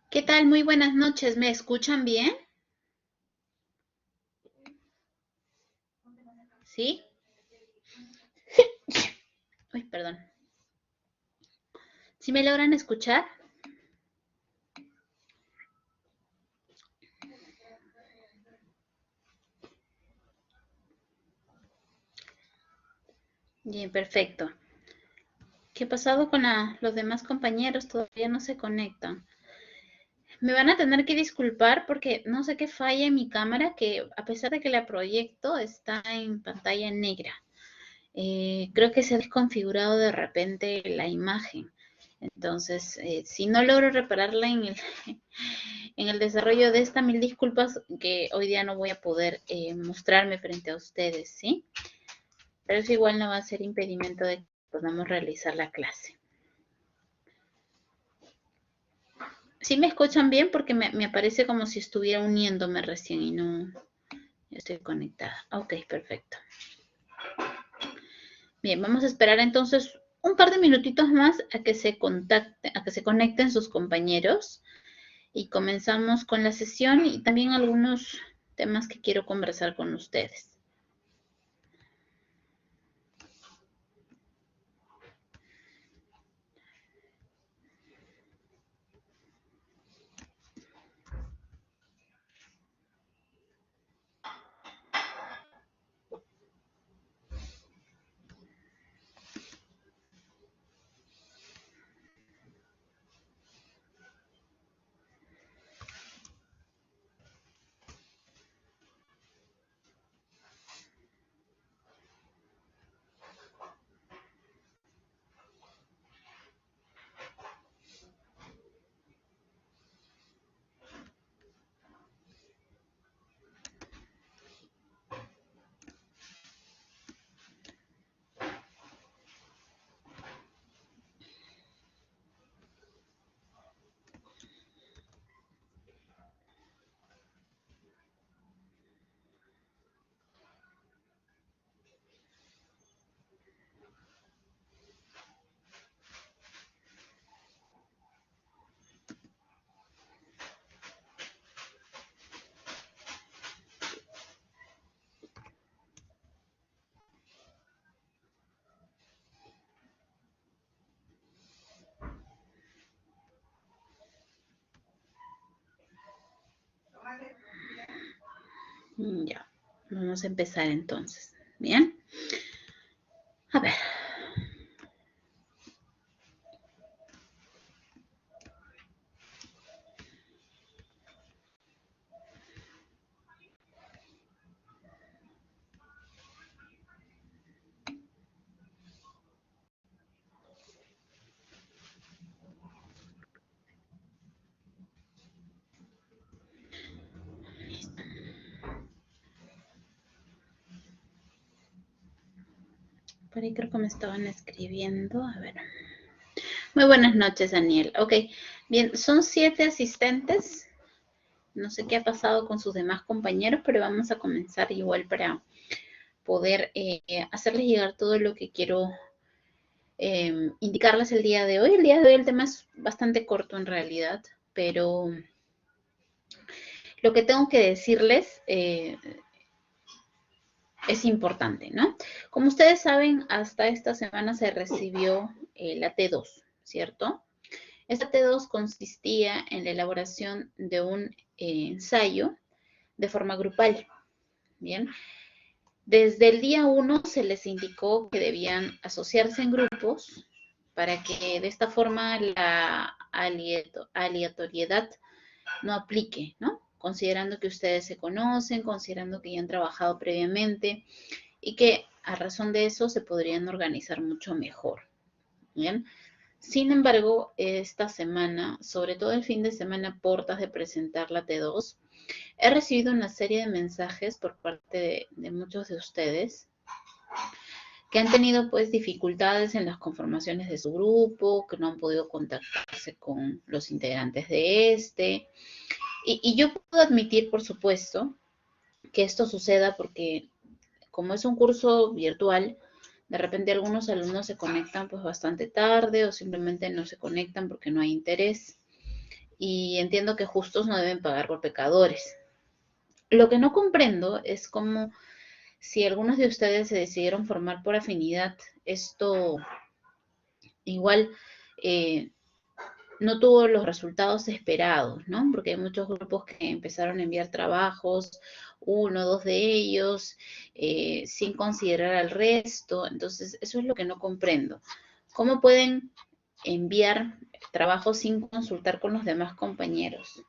¿Qué tal? Muy buenas noches. ¿Me escuchan bien? ¿Sí? Uy, perdón. ¿Sí me logran escuchar? Bien, perfecto. ¿Qué ha pasado con los demás compañeros? Todavía no se conectan. Me van a tener que disculpar porque no sé qué falla en mi cámara, que a pesar de que la proyecto, está en pantalla negra. Creo que se ha desconfigurado de repente la imagen. Entonces, si no logro repararla en el desarrollo de esta, mil disculpas que hoy día no voy a poder mostrarme frente a ustedes, ¿sí? Pero eso igual no va a ser impedimento de que podamos realizar la clase. ¿Sí me escuchan bien? Porque me aparece como si estuviera uniéndome recién y no estoy conectada. Ok, perfecto. Bien, vamos a esperar entonces un par de minutitos más a que se conecten sus compañeros y comenzamos con la sesión y también algunos temas que quiero conversar con ustedes. Ya, vamos a empezar entonces. Bien, a ver. Por ahí creo que me estaban escribiendo. A ver. Muy buenas noches, Daniel. Ok, bien, son 7 asistentes. No sé qué ha pasado con sus demás compañeros, pero vamos a comenzar igual para poder hacerles llegar todo lo que quiero indicarles el día de hoy. El día de hoy el tema es bastante corto en realidad, pero lo que tengo que decirles es importante, ¿no? Como ustedes saben, hasta esta semana se recibió la T2, ¿cierto? Esta T2 consistía en la elaboración de un ensayo de forma grupal, ¿bien? Desde el día 1 se les indicó que debían asociarse en grupos para que de esta forma la aleatoriedad no aplique, ¿no? Considerando que ustedes se conocen, considerando que ya han trabajado previamente y que a razón de eso se podrían organizar mucho mejor, ¿bien? Sin embargo, esta semana, sobre todo el fin de semana, portas de presentar la T2, he recibido una serie de mensajes por parte de muchos de ustedes que han tenido pues dificultades en las conformaciones de su grupo, que no han podido contactarse con los integrantes de este. Y yo puedo admitir, por supuesto, que esto suceda porque como es un curso virtual, de repente algunos alumnos se conectan pues bastante tarde o simplemente no se conectan porque no hay interés. y entiendo que justos no deben pagar por pecadores. Lo que no comprendo es cómo, si algunos de ustedes se decidieron formar por afinidad, esto igual eh, no tuvo los resultados esperados, ¿no? Porque hay muchos grupos que empezaron a enviar trabajos, uno, dos de ellos, sin considerar al resto. Entonces, eso es lo que no comprendo. ¿Cómo pueden enviar trabajos sin consultar con los demás compañeros?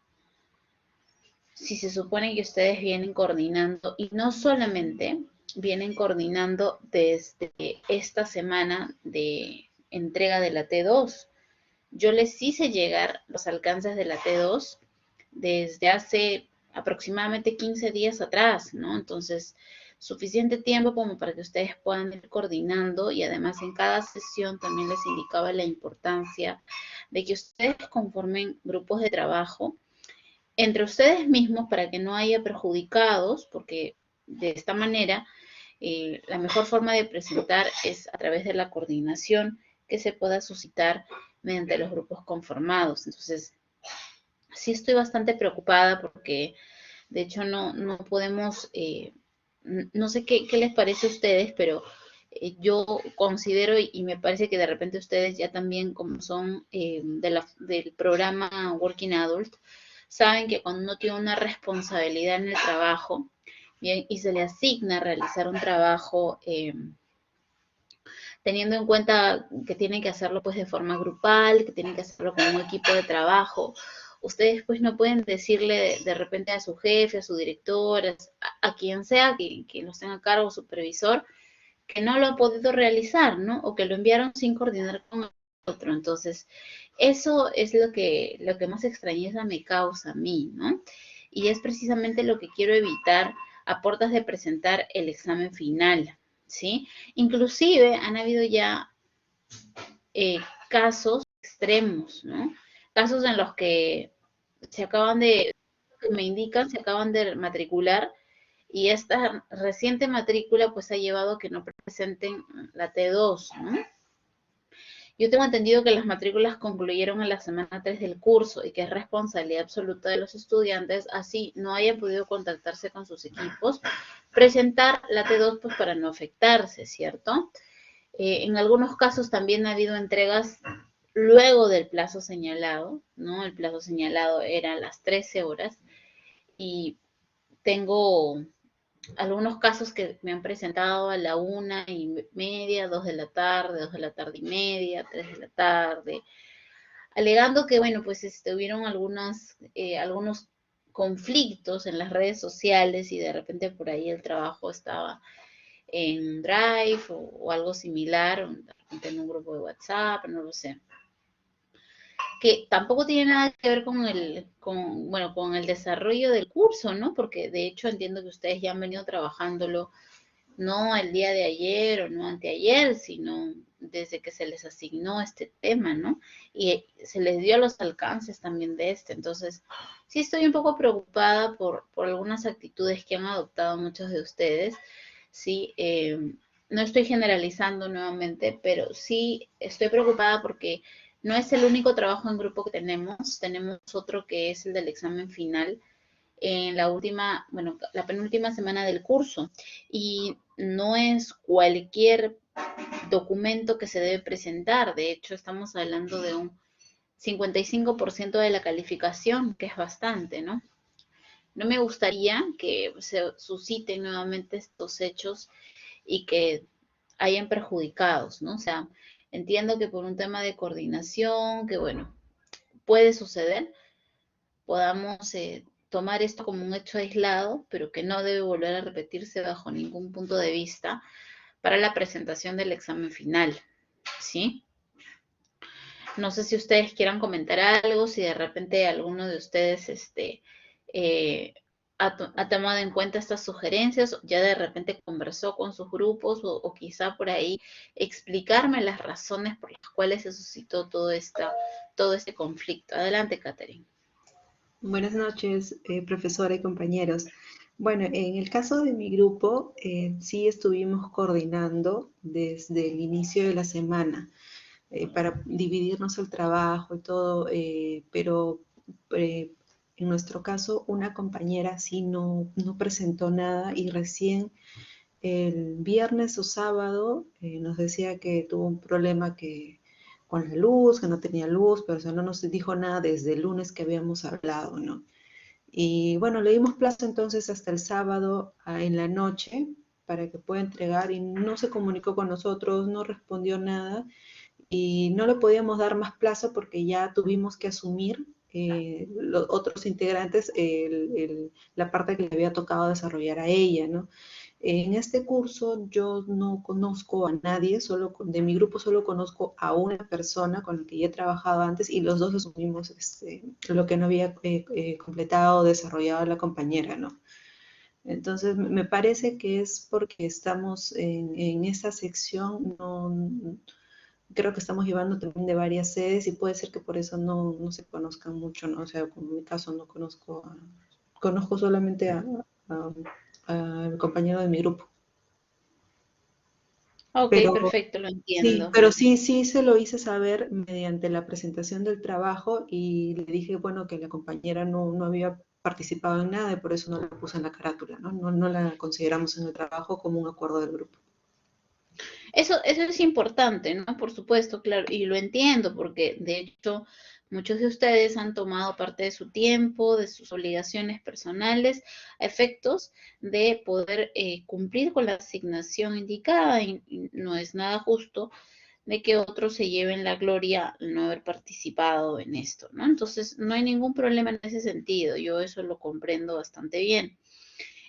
Si se supone que ustedes vienen coordinando, y no solamente vienen coordinando desde esta semana de entrega de la T2, yo les hice llegar los alcances de la T2 desde hace aproximadamente 15 días atrás, ¿no? Entonces, suficiente tiempo como para que ustedes puedan ir coordinando, y además en cada sesión también les indicaba la importancia de que ustedes conformen grupos de trabajo entre ustedes mismos para que no haya perjudicados, porque de esta manera la mejor forma de presentar es a través de la coordinación que se pueda suscitar mediante los grupos conformados. Entonces, sí estoy bastante preocupada porque de hecho no podemos, no sé qué les parece a ustedes, pero yo considero y me parece que de repente ustedes ya también, como son del programa Working Adult, saben que cuando uno tiene una responsabilidad en el trabajo, bien, y se le asigna realizar un trabajo teniendo en cuenta que tienen que hacerlo pues de forma grupal, que tienen que hacerlo con un equipo de trabajo, ustedes pues no pueden decirle de repente a su jefe, a su director, a quien sea que los tenga a cargo, supervisor, que no lo ha podido realizar, ¿no? O que lo enviaron sin coordinar con el otro. Entonces, eso es lo que más extrañeza me causa a mí, ¿no? Y es precisamente lo que quiero evitar a puertas de presentar el examen final, ¿sí? Inclusive han habido ya eh, casos extremos, ¿no? Casos en los que se acaban de, me indican, se acaban de matricular y esta reciente matrícula pues ha llevado a que no presenten la T2, ¿no? Yo tengo entendido que las matrículas concluyeron en la semana 3 del curso y que es responsabilidad absoluta de los estudiantes, así no hayan podido contactarse con sus equipos, presentar la T2 pues para no afectarse, ¿cierto? En algunos casos también ha habido entregas luego del plazo señalado, ¿no? El plazo señalado era las 13 horas y tengo algunos casos que me han presentado a la 1:30, 2 de la tarde, 2 de la tarde y media, 3 de la tarde, alegando que, bueno, pues hubieron algunos conflictos en las redes sociales y de repente por ahí el trabajo estaba en Drive o algo similar, o de repente en un grupo de WhatsApp, no lo sé. Que tampoco tiene nada que ver con el desarrollo del curso, ¿no? Porque de hecho entiendo que ustedes ya han venido trabajándolo no el día de ayer o no anteayer, sino desde que se les asignó este tema, ¿no? Y se les dio los alcances también de este. Entonces, sí estoy un poco preocupada por algunas actitudes que han adoptado muchos de ustedes, ¿sí? No estoy generalizando nuevamente, pero sí estoy preocupada porque no es el único trabajo en grupo que tenemos otro que es el del examen final en la penúltima semana del curso. Y no es cualquier documento que se debe presentar. De hecho, estamos hablando de un 55% de la calificación, que es bastante, ¿no? No me gustaría que se susciten nuevamente estos hechos y que hayan perjudicados, ¿no? O sea, entiendo que por un tema de coordinación, que bueno, puede suceder, podamos tomar esto como un hecho aislado, pero que no debe volver a repetirse bajo ningún punto de vista para la presentación del examen final, ¿sí? No sé si ustedes quieran comentar algo, si de repente alguno de ustedes eh, ha tomado en cuenta estas sugerencias, ya de repente conversó con sus grupos o quizá por ahí explicarme las razones por las cuales se suscitó todo este conflicto. Adelante, Catherine. Buenas noches, profesora y compañeros. Bueno, en el caso de mi grupo, sí estuvimos coordinando desde el inicio de la semana para dividirnos el trabajo y todo, pero en nuestro caso, una compañera sí no presentó nada y recién el viernes o sábado nos decía que tuvo un problema con la luz, que no tenía luz, pero o sea, no nos dijo nada desde el lunes que habíamos hablado, ¿no? Y bueno, le dimos plazo entonces hasta el sábado en la noche para que pueda entregar y no se comunicó con nosotros, no respondió nada y no le podíamos dar más plazo porque ya tuvimos que asumir los otros integrantes la parte que le había tocado desarrollar a ella, ¿no? En este curso yo no conozco a nadie, de mi grupo solo conozco a una persona con la que ya he trabajado antes y los dos asumimos lo que no había completado o desarrollado la compañera, ¿no? Entonces, me parece que es porque estamos en esta sección, creo que estamos llevando también de varias sedes y puede ser que por eso no se conozcan mucho, ¿no? O sea, como en mi caso no conozco conozco solamente a- al compañero de mi grupo. Ok, Pero perfecto, lo sí, entiendo. pero sí se lo hice saber mediante la presentación del trabajo y le dije, bueno, que la compañera no había participado en nada y por eso no la puse en la carátula, ¿no? No la consideramos en el trabajo como un acuerdo del grupo. Eso es importante, ¿no? Por supuesto, claro, y lo entiendo porque de hecho muchos de ustedes han tomado parte de su tiempo, de sus obligaciones personales, a efectos de poder cumplir con la asignación indicada y no es nada justo de que otros se lleven la gloria al no haber participado en esto, ¿no? Entonces, no hay ningún problema en ese sentido, yo eso lo comprendo bastante bien.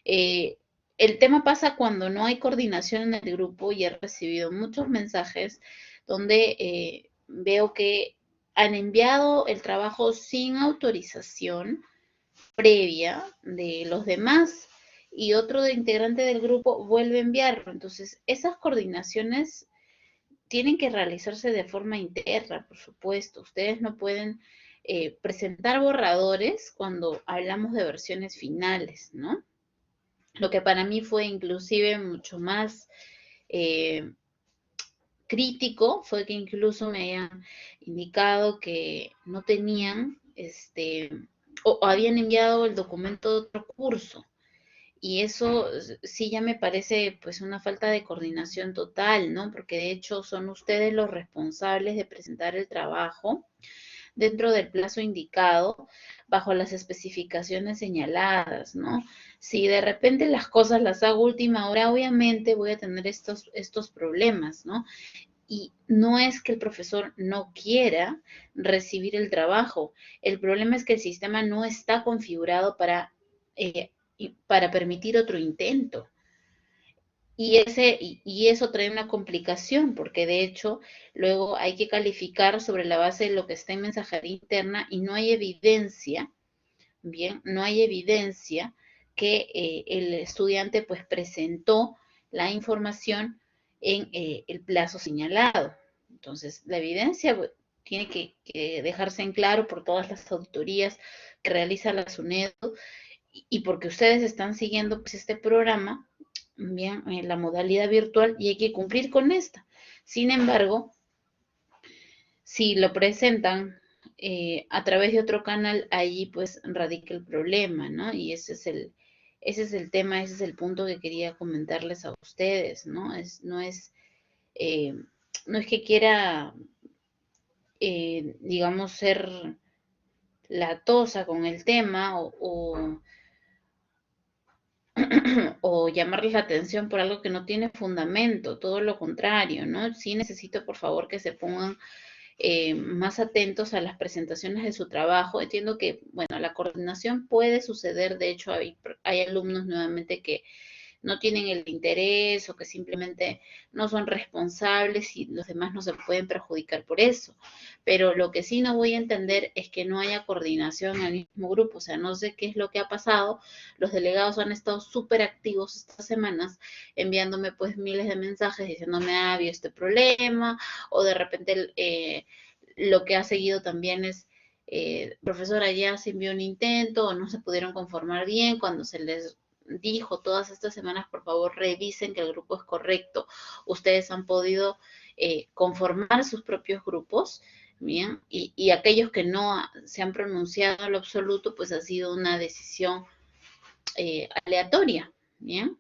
Eh, el tema pasa cuando no hay coordinación en el grupo y he recibido muchos mensajes donde veo que han enviado el trabajo sin autorización previa de los demás y otro integrante del grupo vuelve a enviarlo. Entonces, esas coordinaciones tienen que realizarse de forma interna, por supuesto. Ustedes no pueden presentar borradores cuando hablamos de versiones finales, ¿no? Lo que para mí fue inclusive mucho más eh, crítico fue que incluso me hayan indicado que no tenían, o habían enviado el documento de otro curso. Y eso sí ya me parece pues una falta de coordinación total, ¿no? Porque de hecho son ustedes los responsables de presentar el trabajo dentro del plazo indicado bajo las especificaciones señaladas, ¿no? Si de repente las cosas las hago última hora, obviamente voy a tener estos problemas, ¿no? Y no es que el profesor no quiera recibir el trabajo, el problema es que el sistema no está configurado para permitir otro intento. Y eso trae una complicación, porque de hecho luego hay que calificar sobre la base de lo que está en mensajería interna y no hay evidencia, bien, no hay evidencia que el estudiante pues presentó la información en el plazo señalado. Entonces, la evidencia pues, tiene que dejarse en claro por todas las auditorías que realiza la SUNEDO y porque ustedes están siguiendo pues, este programa, bien, la modalidad virtual y hay que cumplir con esta. Sin embargo, si lo presentan a través de otro canal, allí pues radica el problema, ¿no? Y ese es el tema, ese es el punto que quería comentarles a ustedes, ¿no? Eh, no es que quiera, digamos, ser latosa con el tema o llamarles la atención por algo que no tiene fundamento, todo lo contrario, ¿no? Sí necesito, por favor, que se pongan más atentos a las presentaciones de su trabajo. Entiendo que, bueno, la coordinación puede suceder, de hecho, hay alumnos nuevamente que no tienen el interés o que simplemente no son responsables y los demás no se pueden perjudicar por eso. Pero lo que sí no voy a entender es que no haya coordinación en el mismo grupo, o sea, no sé qué es lo que ha pasado. Los delegados han estado súper activos estas semanas, enviándome pues miles de mensajes diciéndome, ah, había este problema, o de repente lo que ha seguido también es profesora, ya se envió un intento o no se pudieron conformar bien cuando se les dijo todas estas semanas, por favor, revisen que el grupo es correcto. Ustedes han podido conformar sus propios grupos, Bien, y aquellos que no se han pronunciado en lo absoluto, pues ha sido una decisión aleatoria, bien.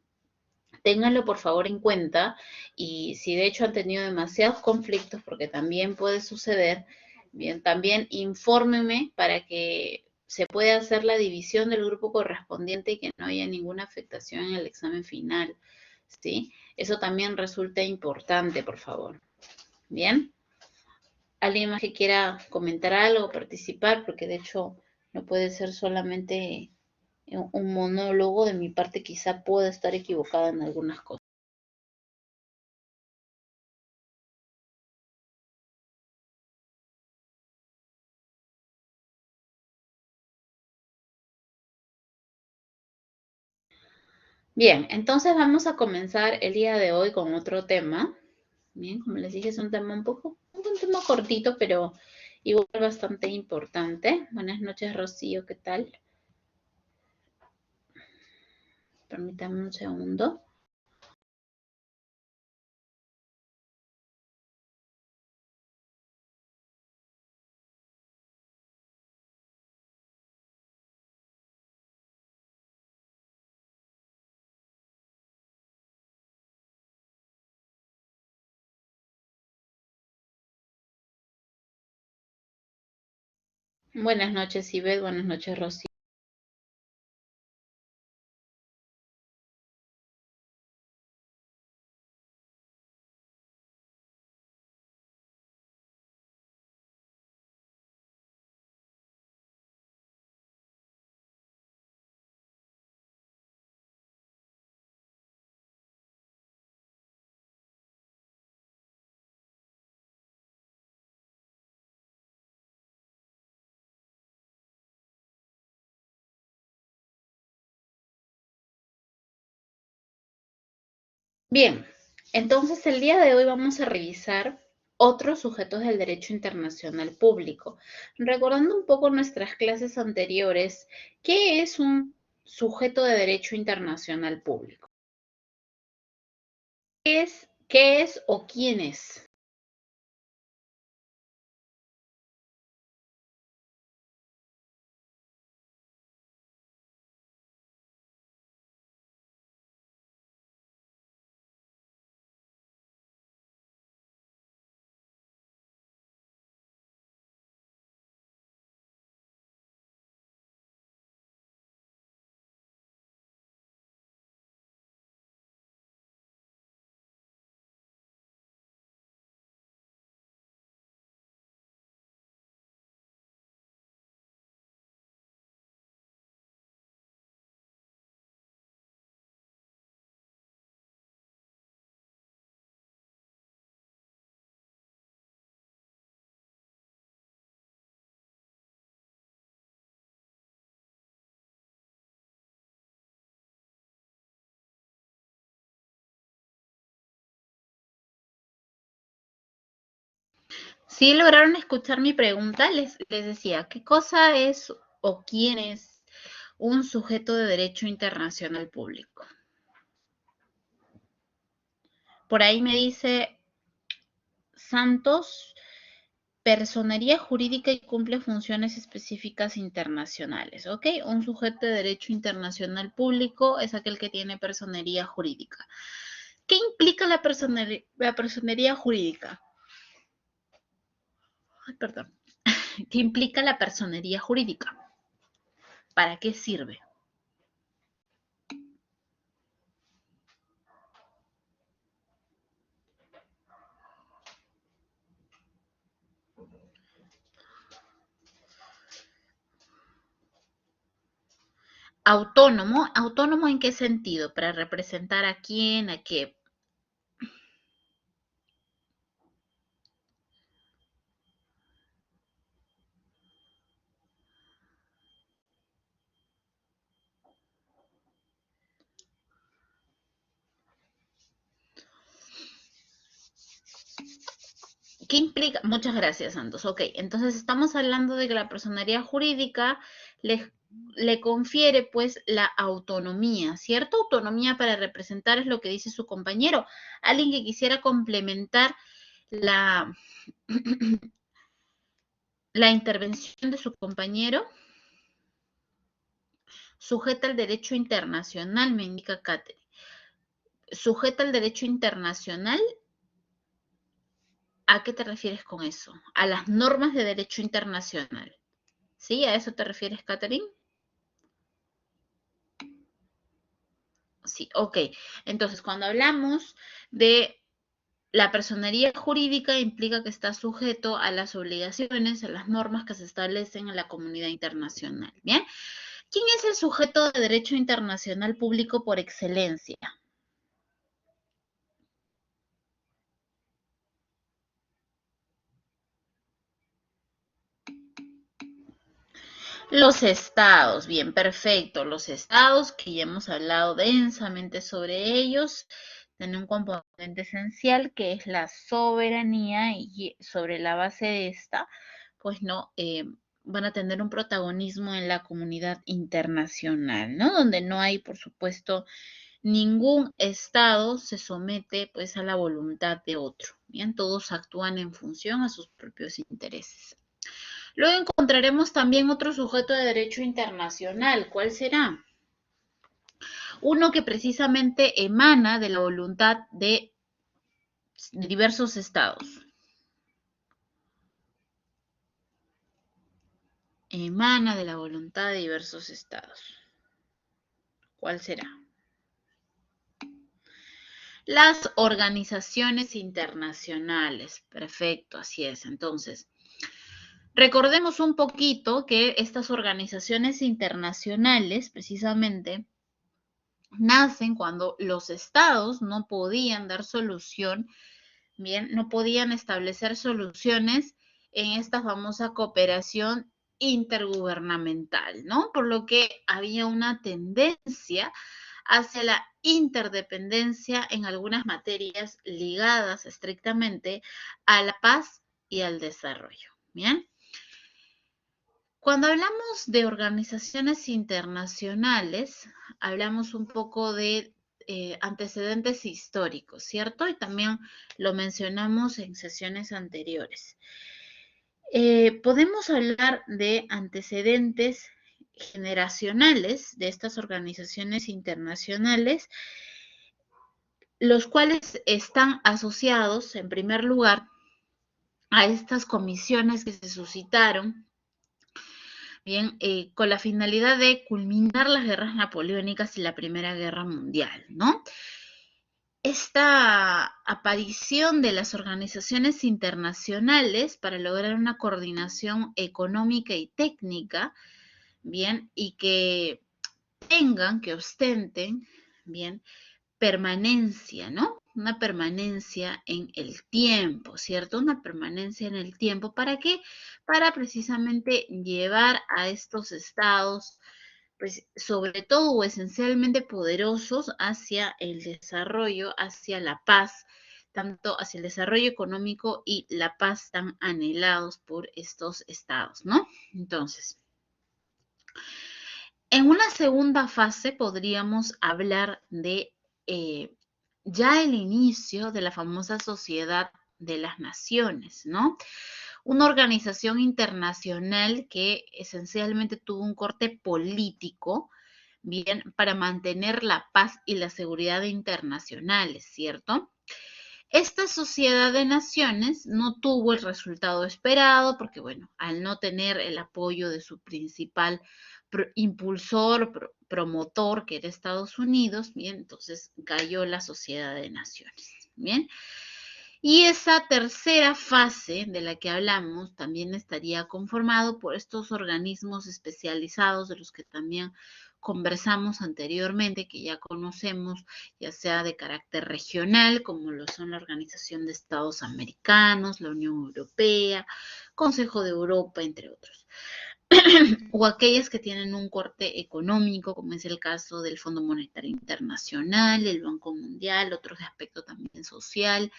Ténganlo por favor en cuenta y si de hecho han tenido demasiados conflictos, porque también puede suceder, bien, también infórmenme para que se pueda hacer la división del grupo correspondiente y que no haya ninguna afectación en el examen final, ¿sí? Eso también resulta importante, por favor. Bien. ¿Alguien más que quiera comentar algo, participar? Porque de hecho no puede ser solamente un monólogo. De mi parte quizá pueda estar equivocada en algunas cosas. Bien, entonces vamos a comenzar el día de hoy con otro tema. Bien, como les dije, es un tema un tema cortito, pero igual bastante importante. Buenas noches, Rocío, ¿qué tal? Permítame un segundo. Buenas noches, Ivette. Buenas noches, Rocío. Bien, entonces el día de hoy vamos a revisar otros sujetos del derecho internacional público. Recordando un poco nuestras clases anteriores, ¿qué es un sujeto de derecho internacional público? ¿Qué es o quién es? Si lograron escuchar mi pregunta, les decía, ¿qué cosa es o quién es un sujeto de derecho internacional público? Por ahí me dice Santos, personería jurídica y cumple funciones específicas internacionales, ¿ok? Un sujeto de derecho internacional público es aquel que tiene personería jurídica. ¿Qué implica la personería jurídica? Ay, perdón. ¿Qué implica la personería jurídica? ¿Para qué sirve? Autónomo, ¿autónomo en qué sentido? ¿Para representar a quién, a qué? ¿Qué implica? Muchas gracias, Santos. Ok, entonces estamos hablando de que la personería jurídica le confiere pues la autonomía, ¿cierto? Autonomía para representar es lo que dice su compañero. Alguien que quisiera complementar la, la intervención de su compañero sujeta al derecho internacional, me indica Catherine. ¿Sujeta al derecho internacional? ¿A qué te refieres con eso? A las normas de derecho internacional. ¿Sí? ¿A eso te refieres, Catherine? Sí, ok. Entonces, cuando hablamos de la personería jurídica, implica que está sujeto a las obligaciones, a las normas que se establecen en la comunidad internacional. ¿Bien? ¿Quién es el sujeto de derecho internacional público por excelencia? Los estados, bien, perfecto. Los estados, que ya hemos hablado densamente sobre ellos, tienen un componente esencial que es la soberanía y sobre la base de esta, pues no, van a tener un protagonismo en la comunidad internacional, ¿no? Donde no hay, por supuesto, ningún estado se somete pues a la voluntad de otro, bien, todos actúan en función a sus propios intereses. Luego encontraremos también otro sujeto de derecho internacional. ¿Cuál será? Uno que precisamente emana de la voluntad de diversos estados. Emana de la voluntad de diversos estados. ¿Cuál será? Las organizaciones internacionales. Perfecto, así es. Entonces, recordemos un poquito que estas organizaciones internacionales, precisamente, nacen cuando los estados no podían dar solución, bien, no podían establecer soluciones en esta famosa cooperación intergubernamental, ¿no? Por lo que había una tendencia hacia la interdependencia en algunas materias ligadas estrictamente a la paz y al desarrollo, ¿bien? Cuando hablamos de organizaciones internacionales, hablamos un poco de antecedentes históricos, ¿cierto? Y también lo mencionamos en sesiones anteriores. Podemos hablar de antecedentes generacionales de estas organizaciones internacionales, los cuales están asociados, en primer lugar, a estas comisiones que se suscitaron, bien, con la finalidad de culminar las guerras napoleónicas y la Primera Guerra Mundial, ¿no? Esta aparición de las organizaciones internacionales para lograr una coordinación económica y técnica, bien, y que tengan, que ostenten, bien, permanencia, ¿no? Una permanencia en el tiempo, ¿cierto? Una permanencia en el tiempo. ¿Para qué? Para precisamente llevar a estos estados, pues sobre todo o esencialmente poderosos hacia el desarrollo, hacia la paz, tanto hacia el desarrollo económico y la paz tan anhelados por estos estados, ¿no? Entonces, en una segunda fase podríamos hablar de ya el inicio de la famosa Sociedad de las Naciones, ¿no? Una organización internacional que esencialmente tuvo un corte político, bien, para mantener la paz y la seguridad internacionales, ¿cierto? Esta sociedad de naciones no tuvo el resultado esperado porque, bueno, al no tener el apoyo de su principal impulsor, promotor, que era Estados Unidos, bien, entonces cayó la sociedad de naciones, bien. Y esa tercera fase de la que hablamos también estaría conformado por estos organismos especializados de los que también conversamos anteriormente, que ya conocemos, ya sea de carácter regional, como lo son la Organización de Estados Americanos, la Unión Europea, Consejo de Europa, entre otros. O aquellas que tienen un corte económico, como es el caso del Fondo Monetario Internacional, el Banco Mundial, otros de aspecto también social,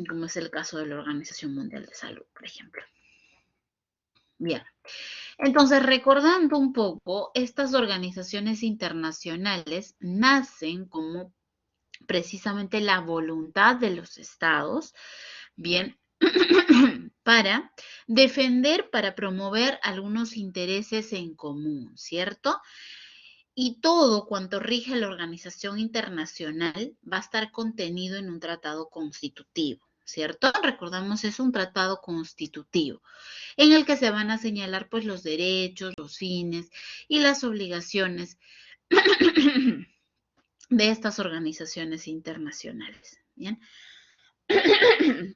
como es el caso de la Organización Mundial de Salud, por ejemplo. Bien, entonces recordando un poco, estas organizaciones internacionales nacen como precisamente la voluntad de los estados, bien, para defender, para promover algunos intereses en común, ¿cierto? Y todo cuanto rige la organización internacional va a estar contenido en un tratado constitutivo, ¿cierto? Recordamos, es un tratado constitutivo en el que se van a señalar pues los derechos, los fines y las obligaciones de estas organizaciones internacionales, ¿bien?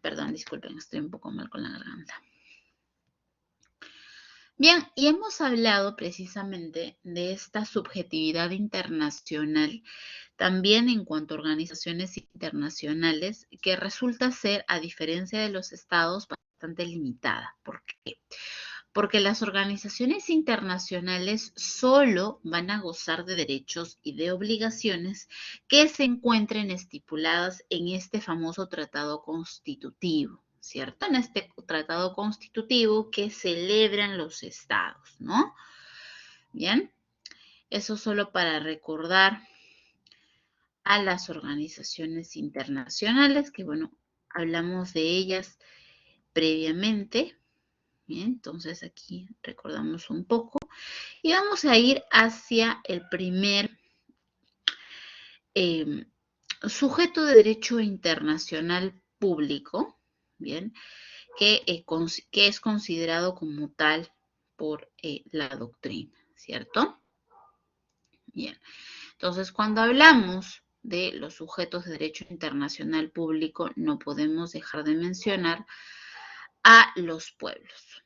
Perdón, disculpen, estoy un poco mal con la garganta. Bien, y hemos hablado precisamente de esta subjetividad internacional, también en cuanto a organizaciones internacionales, que resulta ser, a diferencia de los estados, bastante limitada. ¿Por qué? Porque las organizaciones internacionales solo van a gozar de derechos y de obligaciones que se encuentren estipuladas en este famoso tratado constitutivo, ¿cierto? En este tratado constitutivo que celebran los estados, ¿no? Bien, eso solo para recordar a las organizaciones internacionales, que bueno, hablamos de ellas previamente. Bien, entonces aquí recordamos un poco y vamos a ir hacia el primer sujeto de derecho internacional público, bien, que es considerado como tal por la doctrina, ¿cierto? Bien, entonces cuando hablamos de los sujetos de derecho internacional público, no podemos dejar de mencionar a los pueblos.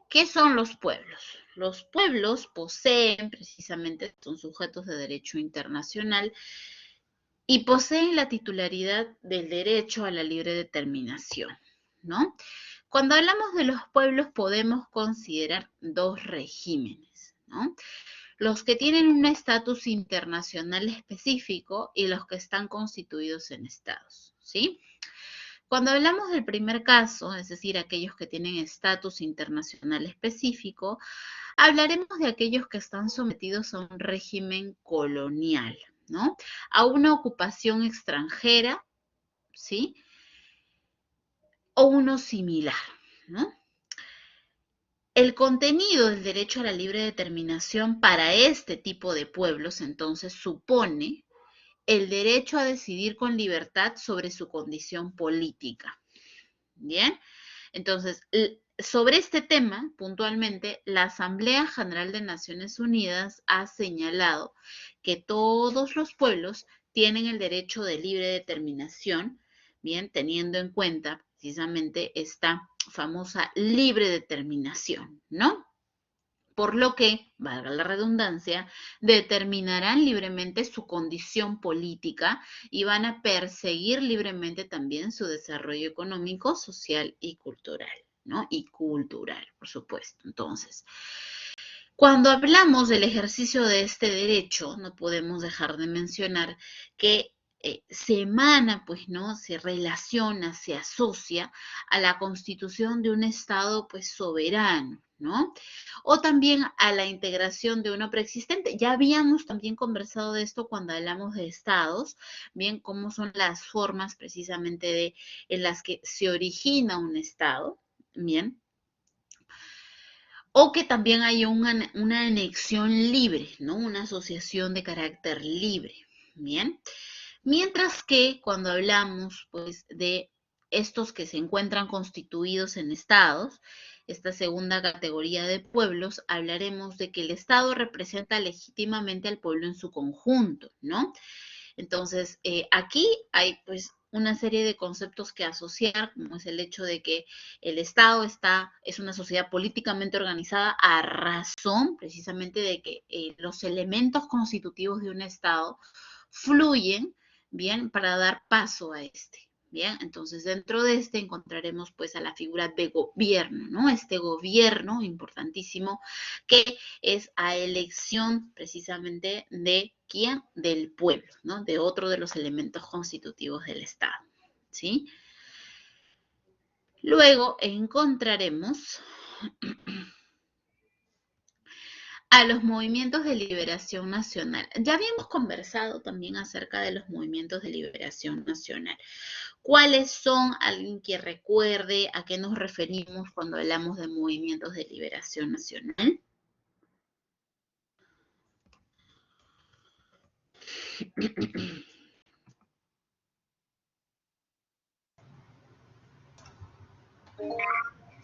¿Qué son los pueblos? Los pueblos poseen, precisamente, son sujetos de derecho internacional y poseen la titularidad del derecho a la libre determinación, ¿no? Cuando hablamos de los pueblos podemos considerar dos regímenes, ¿no? Los que tienen un estatus internacional específico y los que están constituidos en estados, ¿sí? Cuando hablamos del primer caso, es decir, aquellos que tienen estatus internacional específico, hablaremos de aquellos que están sometidos a un régimen colonial, ¿no? A una ocupación extranjera, ¿sí? O uno similar, ¿no? El contenido del derecho a la libre determinación para este tipo de pueblos, entonces, supone el derecho a decidir con libertad sobre su condición política. ¿Bien? Entonces, sobre este tema, puntualmente, la Asamblea General de Naciones Unidas ha señalado que todos los pueblos tienen el derecho de libre determinación, bien, teniendo en cuenta precisamente esta famosa libre determinación, ¿no? Por lo que, valga la redundancia, determinarán libremente su condición política y van a perseguir libremente también su desarrollo económico, social y cultural, ¿no? Y cultural, por supuesto. Entonces, cuando hablamos del ejercicio de este derecho, no podemos dejar de mencionar que se emana, pues, ¿no? Se relaciona, se asocia a la constitución de un Estado, pues, soberano, ¿no? O también a la integración de uno preexistente. Ya habíamos también conversado de esto cuando hablamos de estados, bien, cómo son las formas precisamente en las que se origina un estado, bien, o que también haya una anexión libre, ¿no? Una asociación de carácter libre, ¿bien? Mientras que cuando hablamos, pues, de estos que se encuentran constituidos en estados, esta segunda categoría de pueblos, hablaremos de que el Estado representa legítimamente al pueblo en su conjunto, ¿no? Entonces, aquí hay pues una serie de conceptos que asociar, como es el hecho de que el Estado es una sociedad políticamente organizada a razón precisamente de que los elementos constitutivos de un Estado fluyen, bien, para dar paso a este. Bien, entonces dentro de este encontraremos pues a la figura de gobierno, ¿no? Este gobierno importantísimo que es a elección precisamente de quién, del pueblo, ¿no? De otro de los elementos constitutivos del Estado, ¿sí? Luego encontraremos a los movimientos de liberación nacional. Ya habíamos conversado también acerca de los movimientos de liberación nacional. ¿Cuáles son? Alguien que recuerde a qué nos referimos cuando hablamos de movimientos de liberación nacional.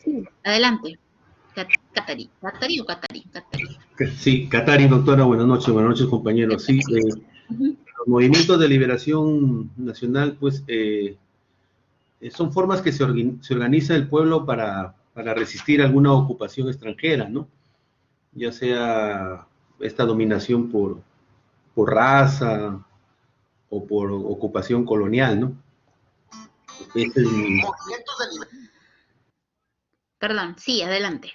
Sí, adelante. Catari, Catari o Catari, Catari. Sí, Catari, doctora, buenas noches compañeros. Sí, los movimientos de liberación nacional, pues, son formas que se organiza el pueblo para resistir alguna ocupación extranjera, ¿no? Ya sea esta dominación por raza o por ocupación colonial, ¿no? Este es mi... Perdón, sí, adelante.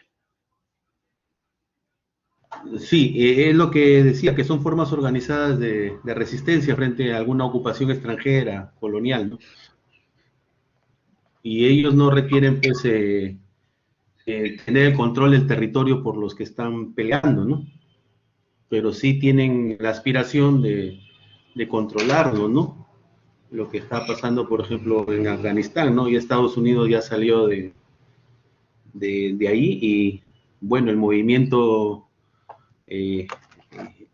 Sí, es lo que decía, que son formas organizadas de resistencia frente a alguna ocupación extranjera, colonial, ¿no? Y ellos no requieren, pues, tener el control del territorio por los que están peleando, ¿no? Pero sí tienen la aspiración de controlarlo, ¿no? Lo que está pasando, por ejemplo, en Afganistán, ¿no? Y Estados Unidos ya salió de ahí y, bueno, el movimiento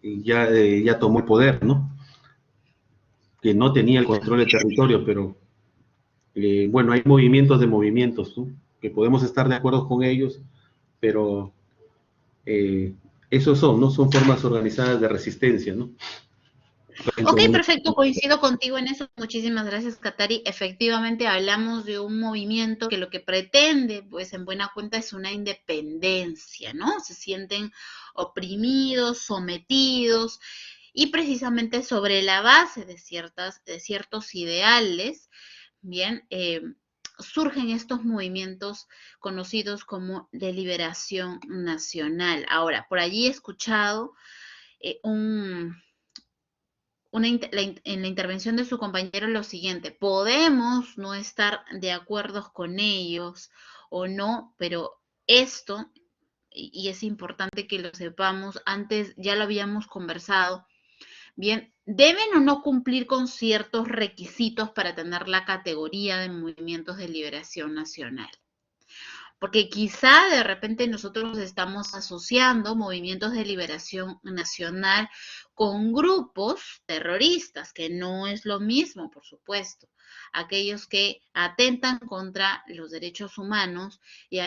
ya tomó el poder, ¿no? Que no tenía el control del territorio, pero, bueno, hay movimientos de movimientos, ¿no? Que podemos estar de acuerdo con ellos, pero esos son, ¿no? Son formas organizadas de resistencia, ¿no? Ok, perfecto, coincido contigo en eso. Muchísimas gracias, Katari. Efectivamente, hablamos de un movimiento que lo que pretende, pues en buena cuenta, es una independencia, ¿no? Se sienten oprimidos, sometidos, y precisamente sobre la base de ciertos ideales, bien, surgen estos movimientos conocidos como de liberación nacional. Ahora, por allí he escuchado en la intervención de su compañero lo siguiente: podemos no estar de acuerdo con ellos o no, pero esto, y es importante que lo sepamos, antes ya lo habíamos conversado, bien, deben o no cumplir con ciertos requisitos para tener la categoría de movimientos de liberación nacional. Porque quizá de repente nosotros estamos asociando movimientos de liberación nacional con grupos terroristas, que no es lo mismo, por supuesto. Aquellos que atentan contra los derechos humanos y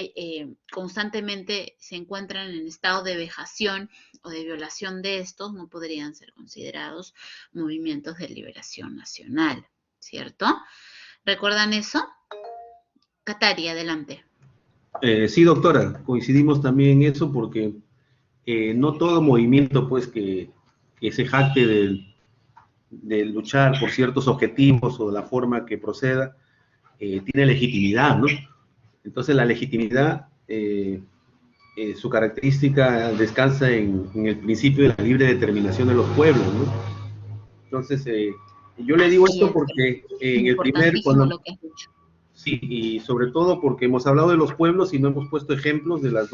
constantemente se encuentran en estado de vejación o de violación de estos, no podrían ser considerados movimientos de liberación nacional, ¿cierto? ¿Recuerdan eso? Katari, adelante. Sí, doctora, coincidimos también en eso porque no todo movimiento, pues, que se jacte de luchar por ciertos objetivos o de la forma que proceda, tiene legitimidad, ¿no? Entonces, la legitimidad, su característica descansa en el principio de la libre determinación de los pueblos, ¿no? Entonces, yo le digo Así esto es, porque en el primer, importantísimo lo que has dicho. sí, y sobre todo porque hemos hablado de los pueblos y no hemos puesto ejemplos de los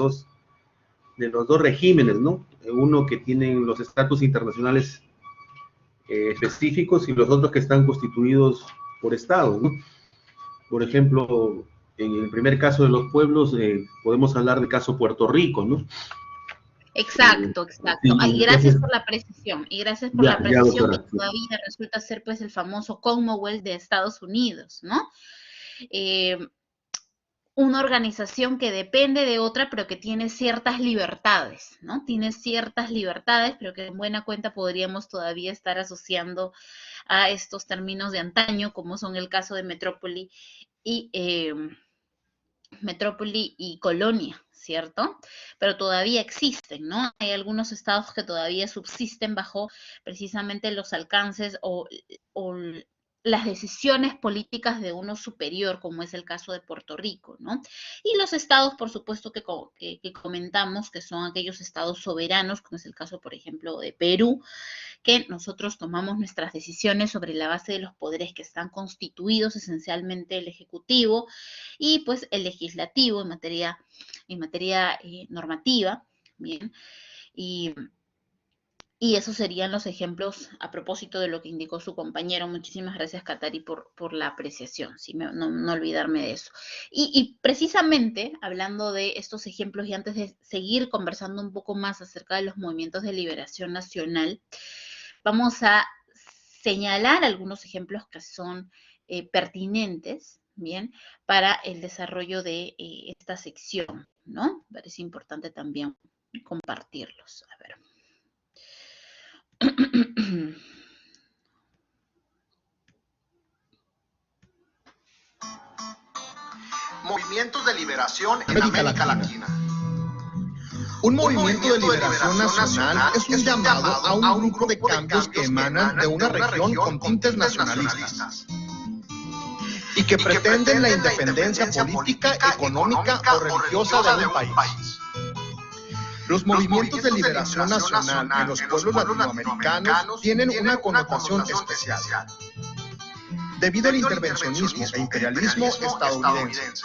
dos regímenes, ¿no? Uno que tienen los estatus internacionales específicos y los otros que están constituidos por estados, ¿no? Por ejemplo, en el primer caso de los pueblos, podemos hablar del caso Puerto Rico, ¿no? Exacto, exacto. Sí, Y entonces, gracias por la precisión. Y gracias por la ya, precisión, que doctora. Sí. todavía resulta ser pues el famoso Commonwealth de Estados Unidos, ¿no? Eh, una organización que depende de otra, pero que tiene ciertas libertades, ¿no? Tiene ciertas libertades, pero que en buena cuenta podríamos todavía estar asociando a estos términos de antaño, como son el caso de y Metrópoli y Colonia, ¿cierto? Pero todavía existen, ¿no? Hay algunos estados que todavía subsisten bajo precisamente los alcances o las decisiones políticas de uno superior, como es el caso de Puerto Rico, ¿no? Y los estados, por supuesto, que comentamos, que son aquellos estados soberanos, como es el caso, por ejemplo, de Perú, que nosotros tomamos nuestras decisiones sobre la base de los poderes que están constituidos, esencialmente el Ejecutivo y pues el Legislativo en materia normativa, ¿bien? Y Y esos serían los ejemplos a propósito de lo que indicó su compañero. Muchísimas gracias, Katari, por la apreciación, ¿sí? No olvidarme de eso. Y precisamente, hablando de estos ejemplos, y antes de seguir conversando un poco más acerca de los movimientos de liberación nacional, vamos a señalar algunos ejemplos que son pertinentes, ¿bien? Para el desarrollo de esta sección, ¿no? Parece importante también compartirlos. A ver. Movimientos de liberación en América Latina. Un movimiento de liberación nacional es un llamado a un grupo de cambios que emanan de una región con tintes nacionalistas y que pretenden la independencia política, económica o religiosa de un país. Los movimientos de liberación nacional en los pueblos latinoamericanos tienen una connotación especial, debido al intervencionismo e imperialismo estadounidense.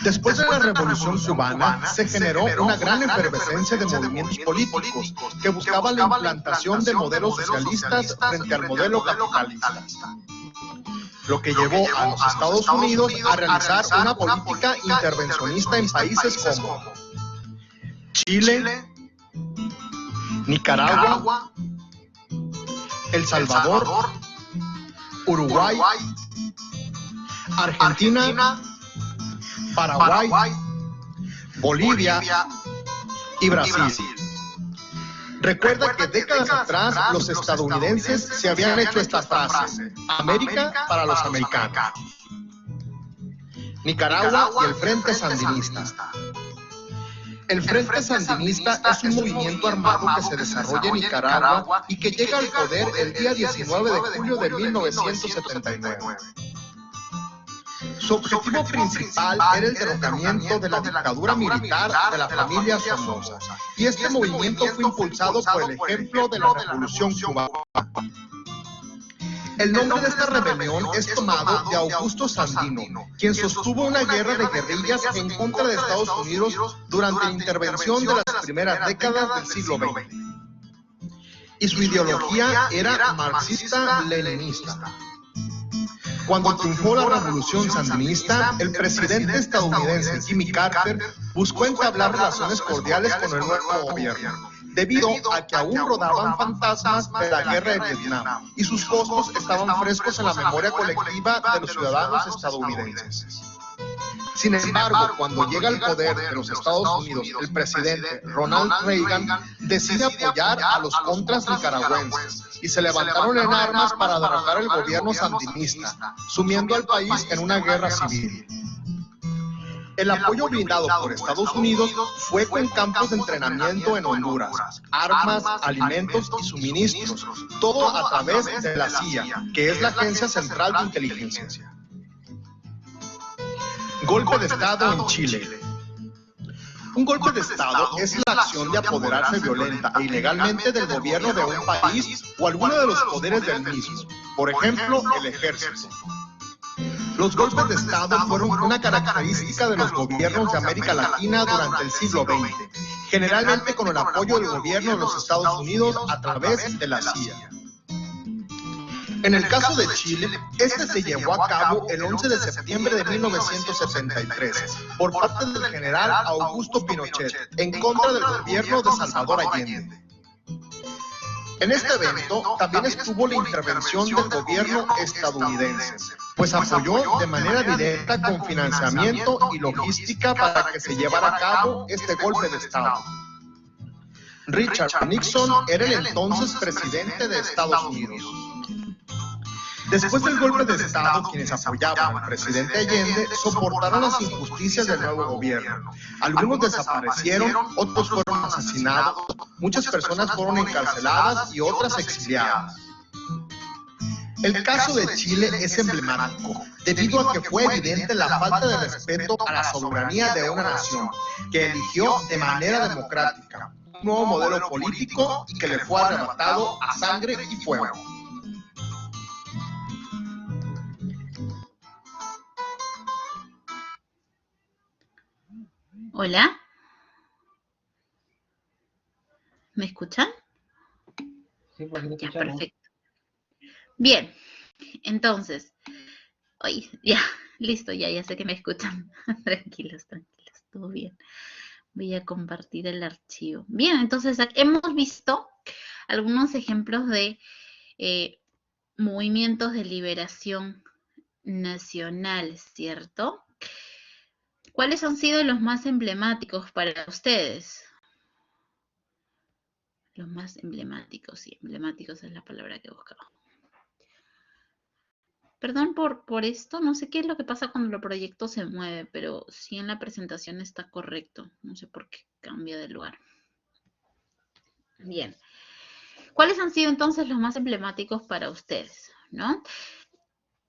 Después de la Revolución Cubana, se generó una gran efervescencia de movimientos políticos que buscaban la implantación de modelos socialistas frente al modelo capitalista, lo que llevó a los Estados Unidos a realizar una política intervencionista en países como Chile, Nicaragua, El Salvador, Uruguay, Argentina, Paraguay, Bolivia y Brasil. Recuerda que décadas atrás los estadounidenses se habían hecho esta frase: América para los americanos. Nicaragua y el Frente Sandinista. El Frente Sandinista es un movimiento armado que se desarrolla en Nicaragua y que llega al poder el día 19 de julio de 1979. Su objetivo principal era el derrocamiento de la dictadura militar de la familia Somoza, y este movimiento fue impulsado por el ejemplo de la Revolución Cubana. El nombre de esta rebelión es tomado de Augusto Sandino, quien sostuvo una guerra de guerrillas en contra de Estados Unidos durante la intervención de las primeras décadas del siglo XX. Y su ideología era marxista-leninista. Cuando triunfó la revolución sandinista, el presidente estadounidense Jimmy Carter buscó entablar relaciones cordiales con el nuevo gobierno, debido a que aún rodaban fantasmas de la guerra de Vietnam y sus costos estaban frescos en la memoria colectiva de los ciudadanos estadounidenses. Sin embargo, cuando llega al poder de los Estados Unidos, el presidente Ronald Reagan decide apoyar a los contras nicaragüenses y se levantaron en armas para derrocar el gobierno sandinista, sumiendo al país en una guerra civil. El apoyo brindado por Estados Unidos fue con campos de entrenamiento en Honduras, armas, alimentos y suministros, todo a través de la CIA, que es la Agencia Central de Inteligencia. Golpe de Estado en Chile. Un golpe de Estado es la acción de apoderarse violenta e ilegalmente del gobierno de un país o alguno de los poderes del mismo, por ejemplo, el ejército. Los golpes de Estado fueron una característica de los gobiernos de América Latina durante el siglo XX, generalmente con el apoyo del gobierno de los Estados Unidos a través de la CIA. En el caso de Chile, este se llevó a cabo el 11 de septiembre de 1973 por parte del general Augusto Pinochet en contra del gobierno de Salvador Allende. En este evento también estuvo la intervención del gobierno estadounidense, pues apoyó de manera directa con financiamiento y logística para que se llevara a cabo este golpe de Estado. Richard Nixon era el entonces presidente de Estados Unidos. Después del golpe de Estado, quienes apoyaban al presidente Allende soportaron las injusticias del nuevo gobierno. Algunos desaparecieron, otros fueron asesinados, muchas personas fueron encarceladas y otras exiliadas. El caso de Chile es emblemático, debido a que fue evidente la falta de respeto a la soberanía de una nación, que eligió de manera democrática un nuevo modelo político y que le fue arrebatado a sangre y fuego. Hola. ¿Me escuchan? Sí, pues sí lo Ya, escuchamos. perfecto. Bien, entonces, oye, ya, listo, ya sé que me escuchan. Tranquilos, todo bien. Voy a compartir el archivo. Bien, entonces hemos visto algunos ejemplos de movimientos de liberación nacional, ¿cierto? ¿Cuáles han sido los más emblemáticos para ustedes? Los más emblemáticos, sí, emblemáticos es la palabra que buscaba. Perdón por esto, no sé qué es lo que pasa cuando el proyecto se mueve, pero sí en la presentación está correcto. No sé por qué cambia de lugar. Bien. ¿Cuáles han sido entonces los más emblemáticos para ustedes? ¿No?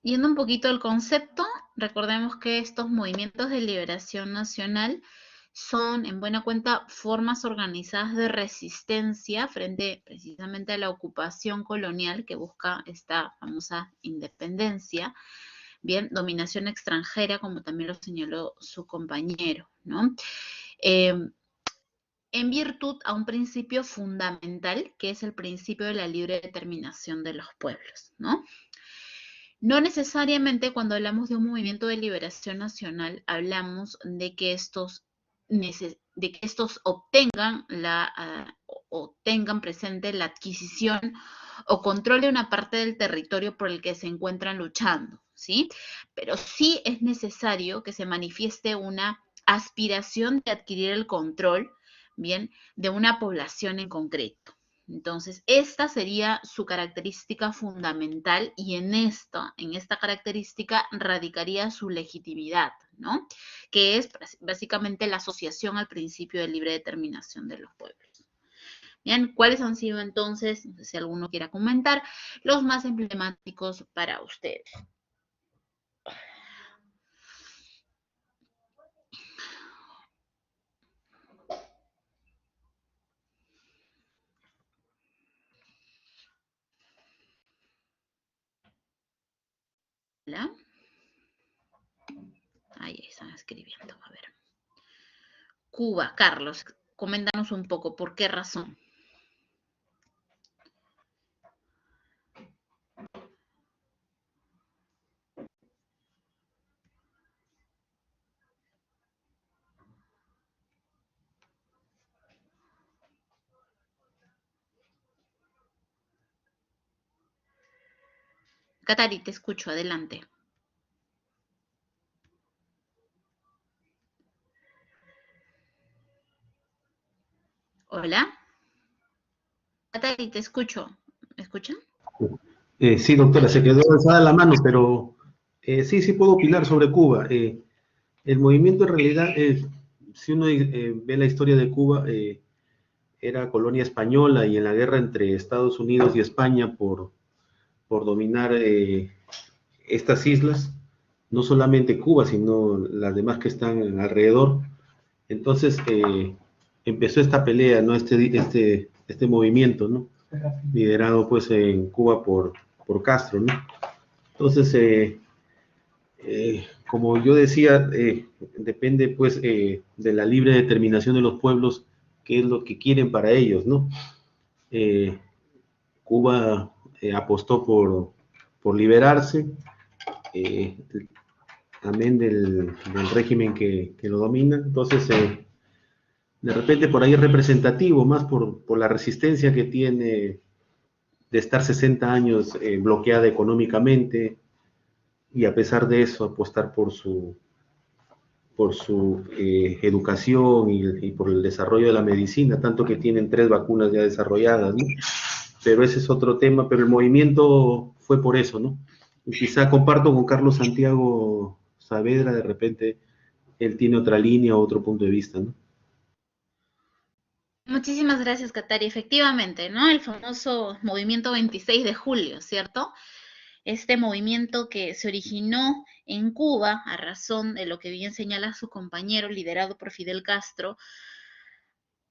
Yendo un poquito al concepto, recordemos que estos movimientos de liberación nacional son, en buena cuenta, formas organizadas de resistencia frente precisamente a la ocupación colonial que busca esta famosa independencia. Bien, dominación extranjera, como también lo señaló su compañero, ¿no? En virtud a un principio fundamental, que es el principio de la libre determinación de los pueblos, ¿no? No necesariamente cuando hablamos de un movimiento de liberación nacional hablamos de que estos obtengan o tengan presente la adquisición o control de una parte del territorio por el que se encuentran luchando, ¿sí? Pero sí es necesario que se manifieste una aspiración de adquirir el control, ¿bien?, de una población en concreto. Entonces, esta sería su característica fundamental y en esta característica radicaría su legitimidad, ¿no? Que es básicamente la asociación al principio de libre determinación de los pueblos. Bien, ¿cuáles han sido entonces, no sé si alguno quiera comentar, los más emblemáticos para ustedes? ¿Hola? Ahí están escribiendo, a ver. Cuba, Carlos, coméntanos un poco, ¿por qué razón? Katari, te escucho, adelante. Hola. Katari, te escucho. ¿Me escuchan? Sí, doctora, se quedó alzada la mano, pero sí puedo opinar sobre Cuba. El movimiento en realidad, si uno ve la historia de Cuba, era colonia española y en la guerra entre Estados Unidos y España por dominar estas islas, no solamente Cuba, sino las demás que están alrededor. Entonces empezó esta pelea, ¿no? Este movimiento, ¿no? Liderado pues en Cuba por Castro, ¿no? Entonces, como yo decía, depende pues de la libre determinación de los pueblos, qué es lo que quieren para ellos, ¿no? Cuba apostó por liberarse, eh, amén del régimen que lo domina. Entonces, de repente por ahí es representativo, más por la resistencia que tiene de estar 60 años bloqueada económicamente y a pesar de eso apostar por su educación y por el desarrollo de la medicina, tanto que tienen 3 vacunas ya desarrolladas, ¿no? Pero ese es otro tema, pero el movimiento fue por eso, ¿no? Y quizá comparto con Carlos Santiago Saavedra, de repente él tiene otra línea, otro punto de vista, ¿no? Muchísimas gracias, Katari. Efectivamente, ¿no? El famoso movimiento 26 de julio, ¿cierto? Este movimiento que se originó en Cuba a razón de lo que bien señala su compañero, liderado por Fidel Castro,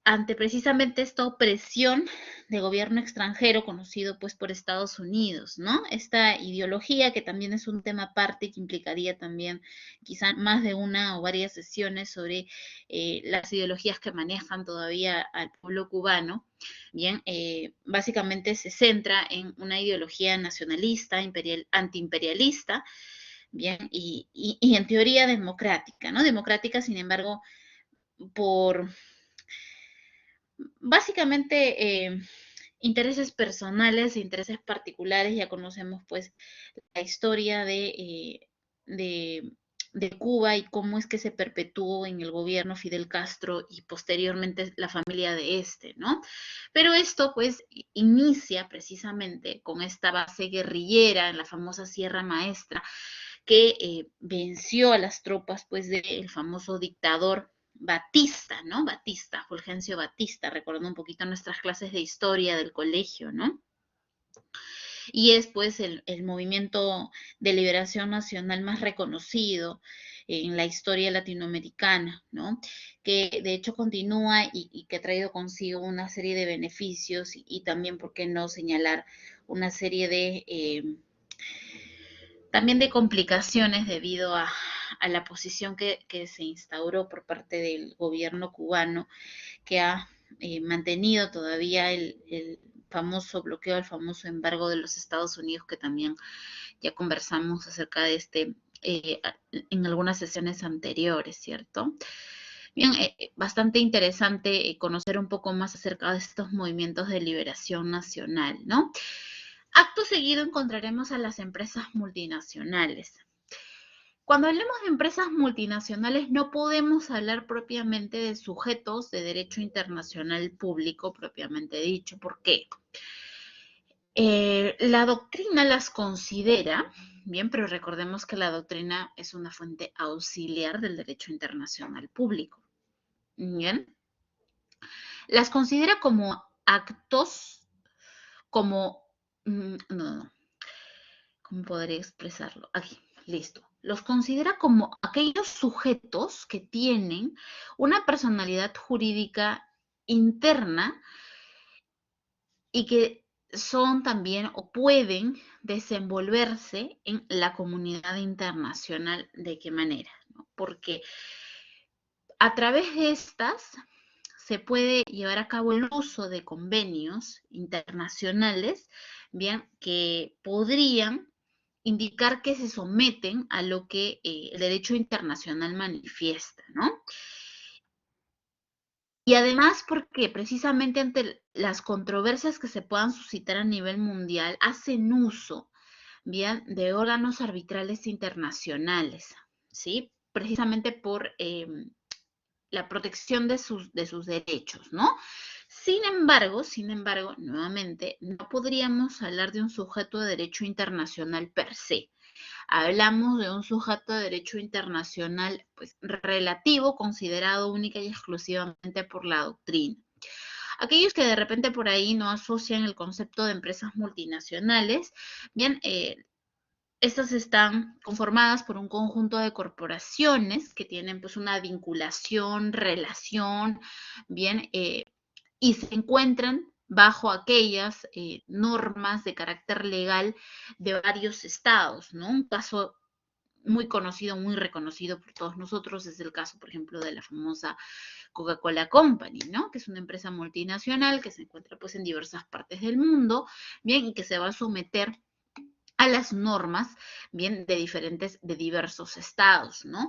ante precisamente esta opresión de gobierno extranjero conocido pues por Estados Unidos, ¿no? Esta ideología que también es un tema aparte y que implicaría también quizá más de una o varias sesiones sobre las ideologías que manejan todavía al pueblo cubano, bien, básicamente se centra en una ideología nacionalista, antiimperialista, bien, y en teoría democrática, ¿no? Democrática, sin embargo, por básicamente intereses personales e intereses particulares. Ya conocemos pues la historia de Cuba y cómo es que se perpetuó en el gobierno Fidel Castro y posteriormente la familia de este, ¿no? Pero esto pues inicia precisamente con esta base guerrillera en la famosa Sierra Maestra que venció a las tropas pues del famoso dictador Batista, ¿no? Batista, Fulgencio Batista, recordando un poquito nuestras clases de historia del colegio, ¿no? Y es pues el movimiento de liberación nacional más reconocido en la historia latinoamericana, ¿no? Que de hecho continúa y que ha traído consigo una serie de beneficios y también, ¿por qué no señalar una serie de también de complicaciones debido a la posición que se instauró por parte del gobierno cubano, que ha mantenido todavía el famoso bloqueo, el famoso embargo de los Estados Unidos, que también ya conversamos acerca de este en algunas sesiones anteriores, ¿cierto? Bien, bastante interesante conocer un poco más acerca de estos movimientos de liberación nacional, ¿no? Acto seguido encontraremos a las empresas multinacionales. Cuando hablemos de empresas multinacionales no podemos hablar propiamente de sujetos de derecho internacional público propiamente dicho. ¿Por qué? La doctrina las considera, bien, pero recordemos que la doctrina es una fuente auxiliar del derecho internacional público. Bien, las considera como actos, como, no, ¿cómo podría expresarlo? Aquí, listo. Los considera como aquellos sujetos que tienen una personalidad jurídica interna y que son también o pueden desenvolverse en la comunidad internacional. ¿De qué manera? ¿No? Porque a través de estas se puede llevar a cabo el uso de convenios internacionales, bien, que podrían indicar que se someten a lo que el derecho internacional manifiesta, ¿no? Y además porque precisamente ante las controversias que se puedan suscitar a nivel mundial, hacen uso, bien, de órganos arbitrales internacionales, ¿sí? Precisamente por la protección de sus derechos, ¿no? Sin embargo, nuevamente, no podríamos hablar de un sujeto de derecho internacional per se. Hablamos de un sujeto de derecho internacional pues, relativo, considerado única y exclusivamente por la doctrina. Aquellos que de repente por ahí no asocian el concepto de empresas multinacionales, bien, estas están conformadas por un conjunto de corporaciones que tienen pues una vinculación, relación, bien, y se encuentran bajo aquellas normas de carácter legal de varios estados, ¿no? Un caso muy conocido, muy reconocido por todos nosotros es el caso, por ejemplo, de la famosa Coca-Cola Company, ¿no? Que es una empresa multinacional que se encuentra pues en diversas partes del mundo, bien, y que se va a someter a las normas, bien, de diversos estados, ¿no?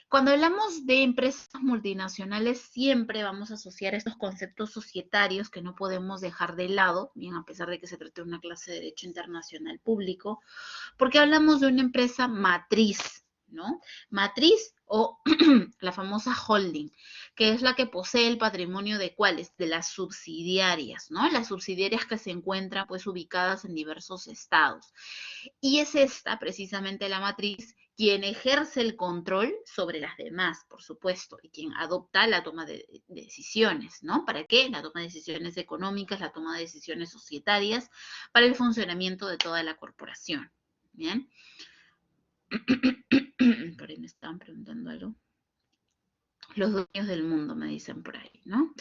Cuando hablamos de empresas multinacionales, siempre vamos a asociar estos conceptos societarios que no podemos dejar de lado, bien, a pesar de que se trate de una clase de derecho internacional público, porque hablamos de una empresa matriz, ¿no? Matriz o la famosa holding, que es la que posee el patrimonio de cuáles, de las subsidiarias, ¿no? Las subsidiarias que se encuentran pues ubicadas en diversos estados. Y es esta precisamente la matriz quien ejerce el control sobre las demás, por supuesto, y quien adopta la toma de decisiones, ¿no? ¿Para qué? La toma de decisiones económicas, la toma de decisiones societarias, para el funcionamiento de toda la corporación. Bien. Por ahí me estaban preguntando algo. Los dueños del mundo, me dicen por ahí, ¿no?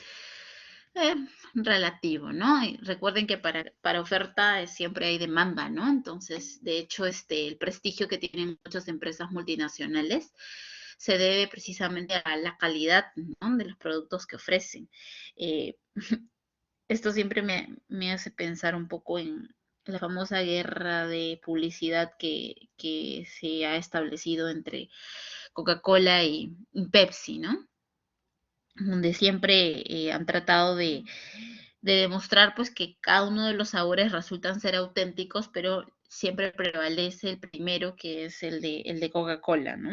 Eh, relativo, ¿no? Y recuerden que para oferta siempre hay demanda, ¿no? Entonces, de hecho, el prestigio que tienen muchas empresas multinacionales se debe precisamente a la calidad, ¿no?, de los productos que ofrecen. Eh, esto siempre me hace pensar un poco en la famosa guerra de publicidad que se ha establecido entre Coca-Cola y Pepsi, ¿no? Donde siempre han tratado de demostrar pues que cada uno de los sabores resultan ser auténticos, pero siempre prevalece el primero, que es el de Coca-Cola, ¿no?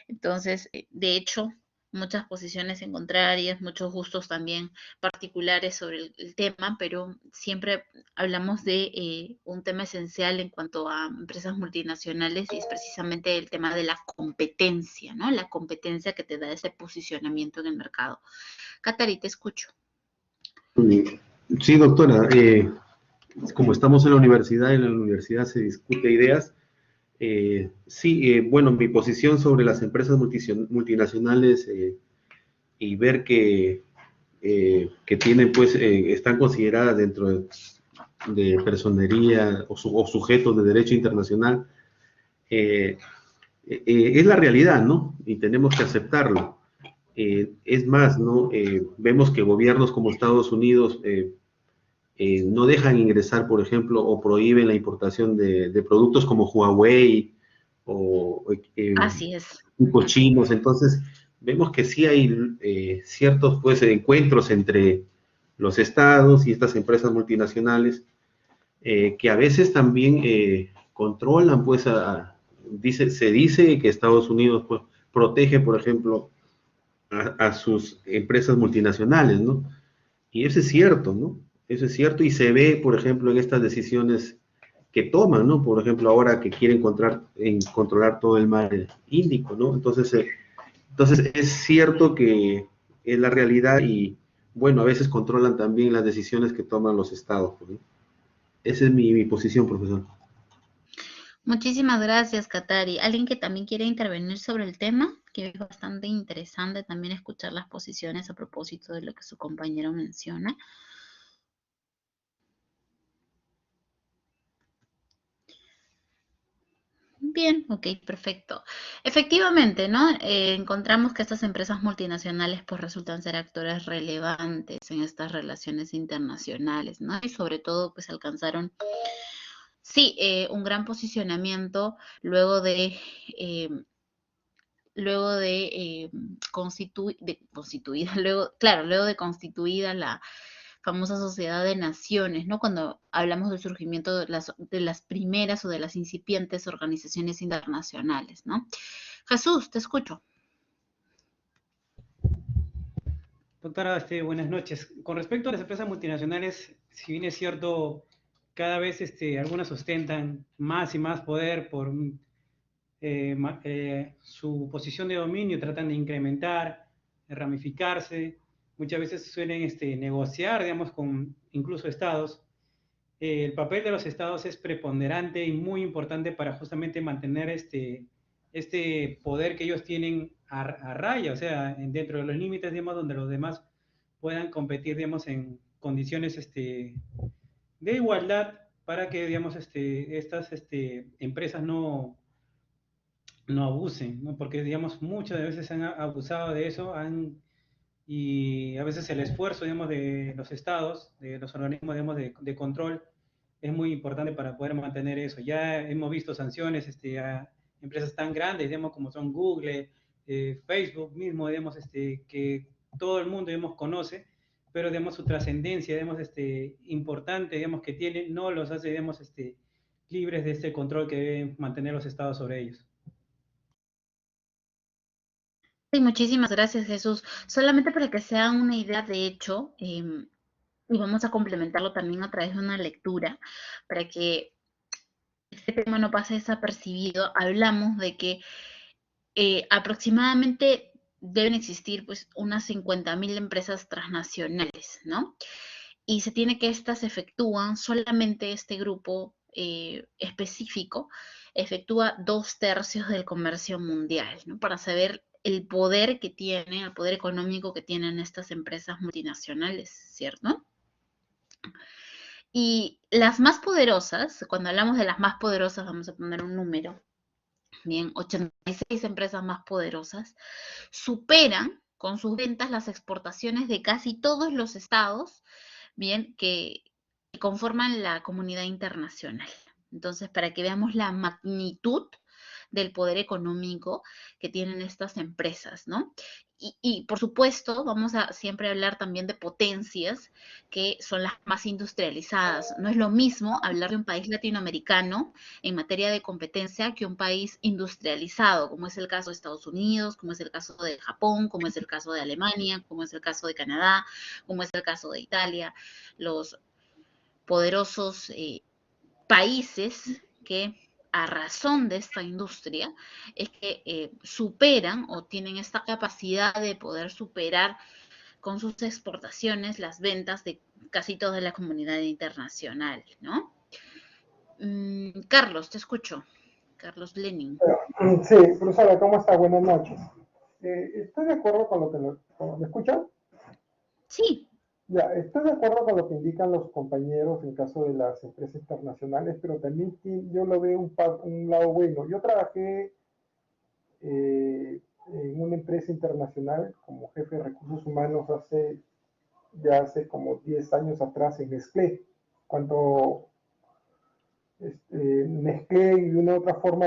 Entonces, de hecho, muchas posiciones en contrarias, muchos gustos también particulares sobre el tema, pero siempre hablamos de un tema esencial en cuanto a empresas multinacionales, y es precisamente el tema de la competencia, ¿no? La competencia que te da ese posicionamiento en el mercado. Catari, te escucho. Sí, doctora, como estamos en la universidad, y en la universidad se discute ideas, sí, bueno, mi posición sobre las empresas multinacionales y ver que tienen, pues, están consideradas dentro de personería o sujetos de derecho internacional, eh, es la realidad, ¿no? Y tenemos que aceptarlo. Es más, ¿no? Vemos que gobiernos como Estados Unidos no dejan ingresar, por ejemplo, o prohíben la importación de productos como Huawei o Así es. equipos chinos. Entonces, vemos que sí hay ciertos, pues, encuentros entre los estados y estas empresas multinacionales que a veces también controlan, pues, se dice que Estados Unidos, pues, protege, por ejemplo, a sus empresas multinacionales, ¿no? Y eso es cierto, ¿no? Eso es cierto y se ve, por ejemplo, en estas decisiones que toman, ¿no? Por ejemplo, ahora que quieren controlar todo el mar Índico, ¿no? Entonces es cierto que es la realidad y, bueno, a veces controlan también las decisiones que toman los estados, ¿no? Esa es mi posición, profesor. Muchísimas gracias, Katari. ¿Alguien que también quiere intervenir sobre el tema? Que es bastante interesante también escuchar las posiciones a propósito de lo que su compañero menciona. Bien, ok, perfecto. Efectivamente, ¿no? Encontramos que estas empresas multinacionales pues resultan ser actores relevantes en estas relaciones internacionales, ¿no? Y sobre todo pues alcanzaron, sí, un gran posicionamiento eh, constituida, luego, claro, luego de constituida la famosa Sociedad de Naciones, ¿no? Cuando hablamos del surgimiento de las primeras o de las incipientes organizaciones internacionales, ¿no? Jesús, te escucho. Doctora, buenas noches. Con respecto a las empresas multinacionales, si bien es cierto, cada vez algunas ostentan más y más poder por su posición de dominio, tratan de incrementar, de ramificarse, muchas veces suelen negociar, digamos, con incluso estados. El papel de los estados es preponderante y muy importante para justamente mantener este poder que ellos tienen a raya, o sea, dentro de los límites, digamos, donde los demás puedan competir, digamos, en condiciones de igualdad para que, digamos, estas empresas no abusen, ¿no? Porque, digamos, muchas veces han abusado de eso, y a veces el esfuerzo, digamos, de los estados, de los organismos, digamos, de control, es muy importante para poder mantener eso. Ya hemos visto sanciones a empresas tan grandes, digamos, como son Google, Facebook mismo, digamos, que todo el mundo, digamos, conoce, pero, digamos, su trascendencia, digamos, importante, digamos, que tiene, no los hace, digamos, libres de este control que deben mantener los estados sobre ellos. Sí, muchísimas gracias, Jesús. Solamente para que se hagan una idea, de hecho, y vamos a complementarlo también a través de una lectura, para que este tema no pase desapercibido, hablamos de que aproximadamente deben existir pues unas 50.000 empresas transnacionales, ¿no? Y se tiene que estas efectúan, solamente este grupo específico efectúa 2/3 del comercio mundial, ¿no? Para saber el poder que tienen, el poder económico que tienen estas empresas multinacionales, ¿cierto? Y las más poderosas, cuando hablamos de las más poderosas, vamos a poner un número, bien, 86 empresas más poderosas, superan con sus ventas las exportaciones de casi todos los estados, bien, que conforman la comunidad internacional. Entonces, para que veamos la magnitud del poder económico que tienen estas empresas, ¿no? Por supuesto, vamos a siempre hablar también de potencias que son las más industrializadas. No es lo mismo hablar de un país latinoamericano en materia de competencia que un país industrializado, como es el caso de Estados Unidos, como es el caso de Japón, como es el caso de Alemania, como es el caso de Canadá, como es el caso de Italia, los poderosos países que a razón de esta industria es que superan o tienen esta capacidad de poder superar con sus exportaciones las ventas de casi toda la comunidad internacional, ¿no? Carlos, te escucho. Carlos Lenin. Sí, profesora, ¿cómo está? Buenas noches. Estoy de acuerdo con lo que ¿me escuchan? Sí. Ya, estoy de acuerdo con lo que indican los compañeros en caso de las empresas internacionales, pero también yo lo veo un lado bueno. Yo trabajé en una empresa internacional como jefe de recursos humanos hace como 10 años atrás en Nestlé, cuando Nestlé y de una u otra forma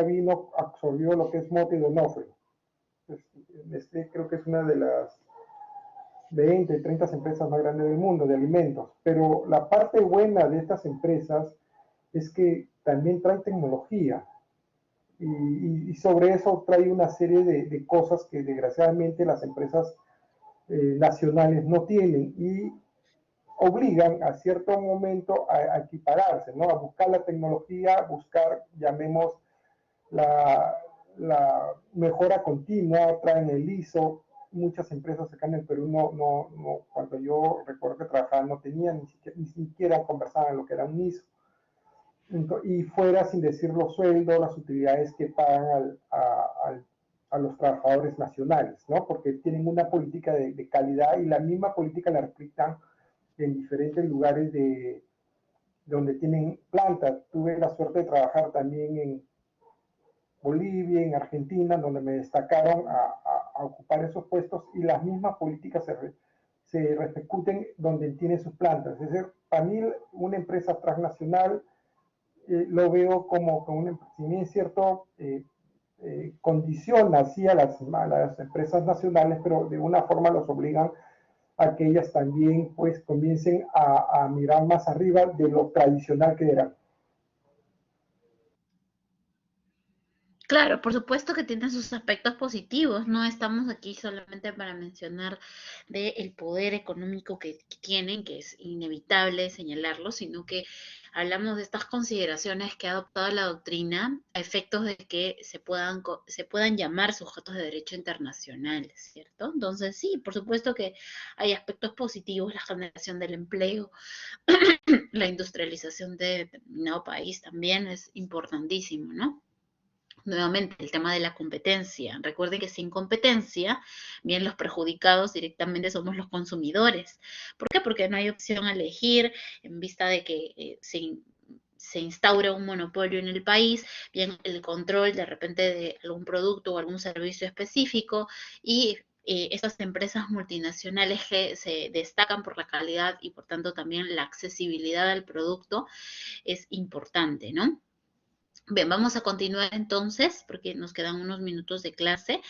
absorbió lo que es Motte y Donofrio. Nestlé creo que es una de las 20, 30 empresas más grandes del mundo de alimentos, pero la parte buena de estas empresas es que también traen tecnología y sobre eso trae una serie de cosas que desgraciadamente las empresas nacionales no tienen y obligan a cierto momento a equipararse, ¿no? A buscar la tecnología, buscar, llamemos, la mejora continua, traen el ISO. Muchas empresas acá en el Perú cuando yo recuerdo que trabajaba no tenían ni siquiera conversaban lo que era un ISO. Y fuera, sin decir los sueldos, las utilidades que pagan a los trabajadores nacionales, ¿no? Porque tienen una política de calidad y la misma política la replican en diferentes lugares donde tienen plantas. Tuve la suerte de trabajar también en Bolivia, en Argentina, donde me destacaron a ocupar esos puestos y las mismas políticas se repercuten donde tiene sus plantas. Es decir, para mí una empresa transnacional lo veo como una empresa, si bien es cierto, condiciona así a las empresas nacionales, pero de una forma los obligan a que ellas también pues comiencen a mirar más arriba de lo tradicional que eran. Claro, por supuesto que tiene sus aspectos positivos. No estamos aquí solamente para mencionar del poder económico que tienen, que es inevitable señalarlo, sino que hablamos de estas consideraciones que ha adoptado la doctrina a efectos de que se puedan llamar sujetos de derecho internacional, ¿cierto? Entonces, sí, por supuesto que hay aspectos positivos, la generación del empleo, la industrialización de determinado país también es importantísimo, ¿no? Nuevamente, el tema de la competencia. Recuerden que sin competencia, bien, los perjudicados directamente somos los consumidores. ¿Por qué? Porque no hay opción a elegir en vista de que se instaura un monopolio en el país, bien, el control de repente de algún producto o algún servicio específico y estas empresas multinacionales que se destacan por la calidad y por tanto también la accesibilidad al producto es importante, ¿no? Bien, vamos a continuar entonces, porque nos quedan unos minutos de clase,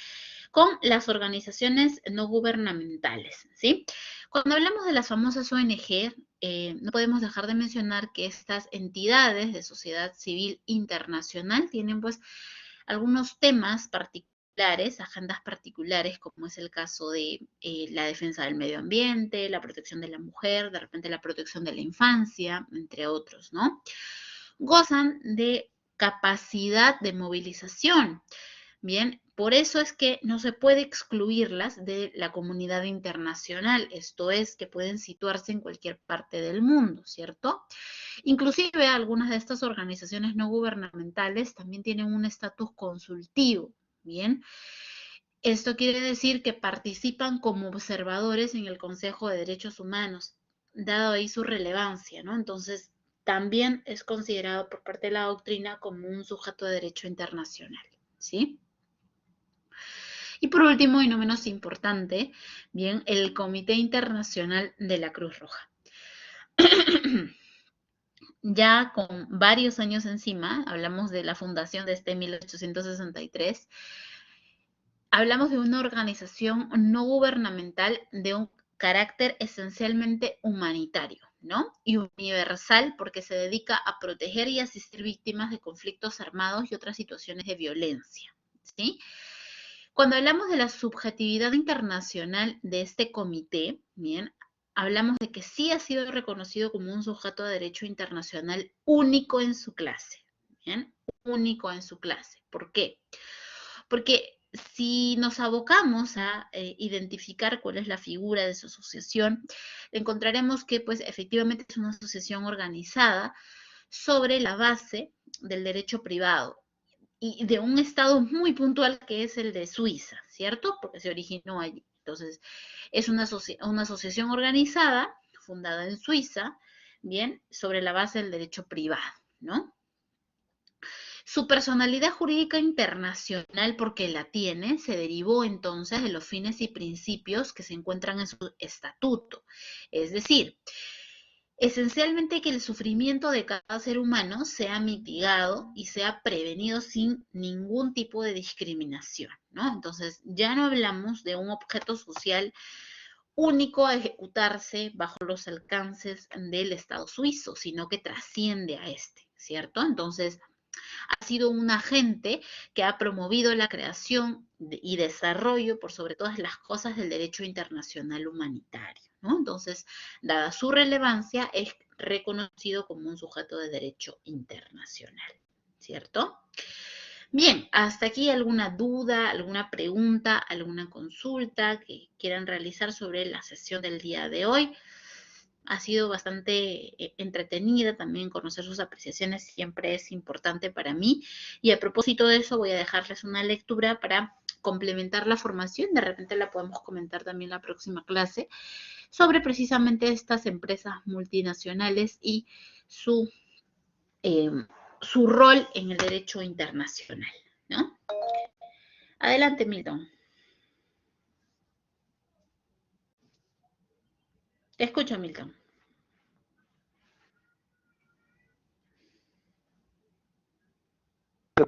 con las organizaciones no gubernamentales, ¿sí? Cuando hablamos de las famosas ONG, no podemos dejar de mencionar que estas entidades de sociedad civil internacional tienen pues algunos temas particulares, agendas particulares, como es el caso de la defensa del medio ambiente, la protección de la mujer, de repente la protección de la infancia, entre otros, ¿no? Gozan de capacidad de movilización. Bien, por eso es que no se puede excluirlas de la comunidad internacional, esto es, que pueden situarse en cualquier parte del mundo, ¿cierto? Inclusive algunas de estas organizaciones no gubernamentales también tienen un estatus consultivo, ¿bien? Esto quiere decir que participan como observadores en el Consejo de Derechos Humanos, dado ahí su relevancia, ¿no? Entonces, también es considerado por parte de la doctrina como un sujeto de derecho internacional, ¿sí? Y por último, y no menos importante, bien, el Comité Internacional de la Cruz Roja. Ya con varios años encima, hablamos de la fundación de este 1863, hablamos de una organización no gubernamental de un carácter esencialmente humanitario, ¿no? Y universal porque se dedica a proteger y asistir víctimas de conflictos armados y otras situaciones de violencia, ¿sí? Cuando hablamos de la subjetividad internacional de este comité, bien, hablamos de que sí ha sido reconocido como un sujeto de derecho internacional único en su clase, bien, único en su clase. ¿Por qué? Porque si nos abocamos a identificar cuál es la figura de su asociación, encontraremos que pues efectivamente es una asociación organizada sobre la base del derecho privado y de un estado muy puntual que es el de Suiza, ¿cierto? Porque se originó allí. Entonces, es una asociación organizada, fundada en Suiza, bien, sobre la base del derecho privado, ¿no? Su personalidad jurídica internacional, porque la tiene, se derivó entonces de los fines y principios que se encuentran en su estatuto. Es decir, esencialmente que el sufrimiento de cada ser humano sea mitigado y sea prevenido sin ningún tipo de discriminación, ¿no? Entonces, ya no hablamos de un objeto social único a ejecutarse bajo los alcances del Estado suizo, sino que trasciende a este, ¿cierto? Entonces, ha sido un agente que ha promovido la creación y desarrollo, por sobre todas las cosas, del derecho internacional humanitario, ¿no? Entonces, dada su relevancia, es reconocido como un sujeto de derecho internacional, ¿cierto? Bien, hasta aquí alguna duda, alguna pregunta, alguna consulta que quieran realizar sobre la sesión del día de hoy. Ha sido bastante entretenida también conocer sus apreciaciones, siempre es importante para mí. Y a propósito de eso, voy a dejarles una lectura para complementar la formación. De repente la podemos comentar también la próxima clase sobre precisamente estas empresas multinacionales y su, eh, su rol en el derecho internacional, ¿no? Adelante, Milton. Te escucho, Milton.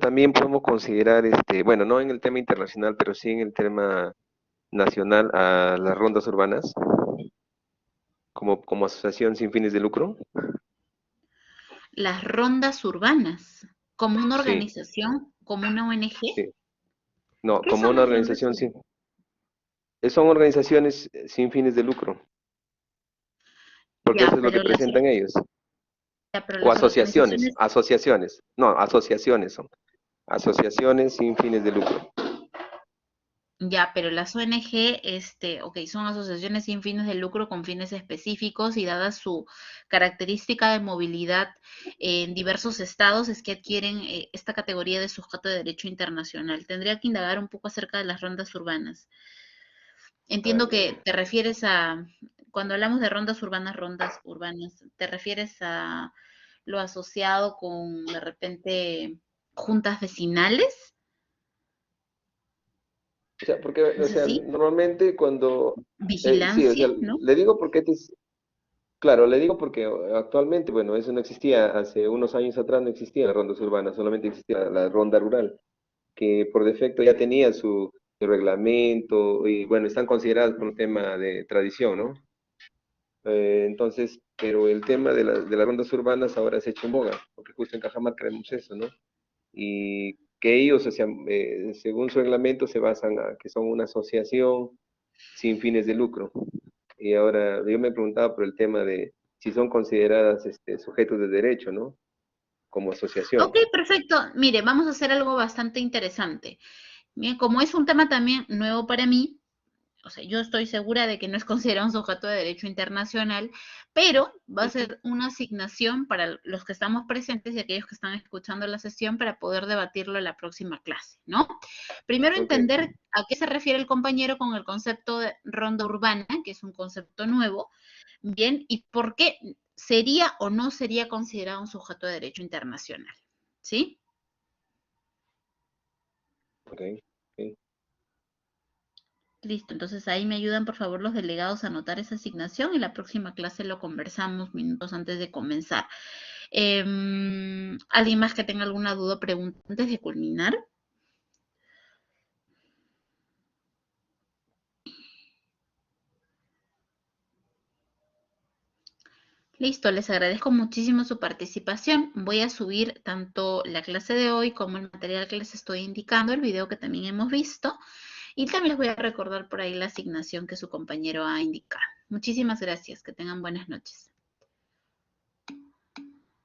También podemos considerar, bueno, no en el tema internacional, pero sí en el tema nacional, a las rondas urbanas como asociación sin fines de lucro. Las rondas urbanas, como una Sí, organización, como una ONG. sí. No, ¿Qué como son una las rondas organización urbanas? son organizaciones sin fines de lucro, porque eso Ya, es lo que presentan ellos. pero O las asociaciones, organizaciones, no, asociaciones son. Asociaciones sin fines de lucro. ya, pero las ONG, ok, son asociaciones sin fines de lucro con fines específicos y dada su característica de movilidad en diversos estados, es que adquieren esta categoría de sujeto de derecho internacional. Tendría que indagar un poco acerca de las rondas urbanas. Entiendo que te refieres a, cuando hablamos de rondas urbanas, ¿te refieres a lo asociado con de repente juntas vecinales? O sea, porque, o ¿Es sea, así? normalmente cuando, sí, o sea, Vigilancia, ¿no? le digo porque claro, le digo porque actualmente, bueno, eso no existía, hace unos años atrás no existían las rondas urbanas, solamente existía la ronda rural, que por defecto ya tenía su reglamento y bueno, están consideradas por un tema de tradición, ¿no? Entonces, pero el tema de las rondas urbanas ahora se ha hecho en boga, porque justo en Cajamarca vemos eso, ¿no? Y que ellos, o sea, según su reglamento, se basan a que son una asociación sin fines de lucro. Y ahora yo me preguntaba por el tema de si son consideradas sujetos de derecho, ¿no? Como asociación. Ok, perfecto. Mire, vamos a hacer algo bastante interesante. Bien, como es un tema también nuevo para mí, o sea, yo estoy segura de que no es considerado un sujeto de derecho internacional, pero va a ser una asignación para los que estamos presentes y aquellos que están escuchando la sesión para poder debatirlo en la próxima clase, ¿no? Primero entender a qué se refiere el compañero con el concepto de ronda urbana, que es un concepto nuevo, bien, y por qué sería o no sería considerado un sujeto de derecho internacional, ¿sí? Ok. Listo, entonces ahí me ayudan por favor los delegados a anotar esa asignación y la próxima clase lo conversamos minutos antes de comenzar. ¿Alguien más que tenga alguna duda o pregunta antes de culminar? Listo, les agradezco muchísimo su participación. Voy a subir tanto la clase de hoy como el material que les estoy indicando, el video que también hemos visto. Y también les voy a recordar por ahí la asignación que su compañero ha indicado. Muchísimas gracias. Que tengan buenas noches.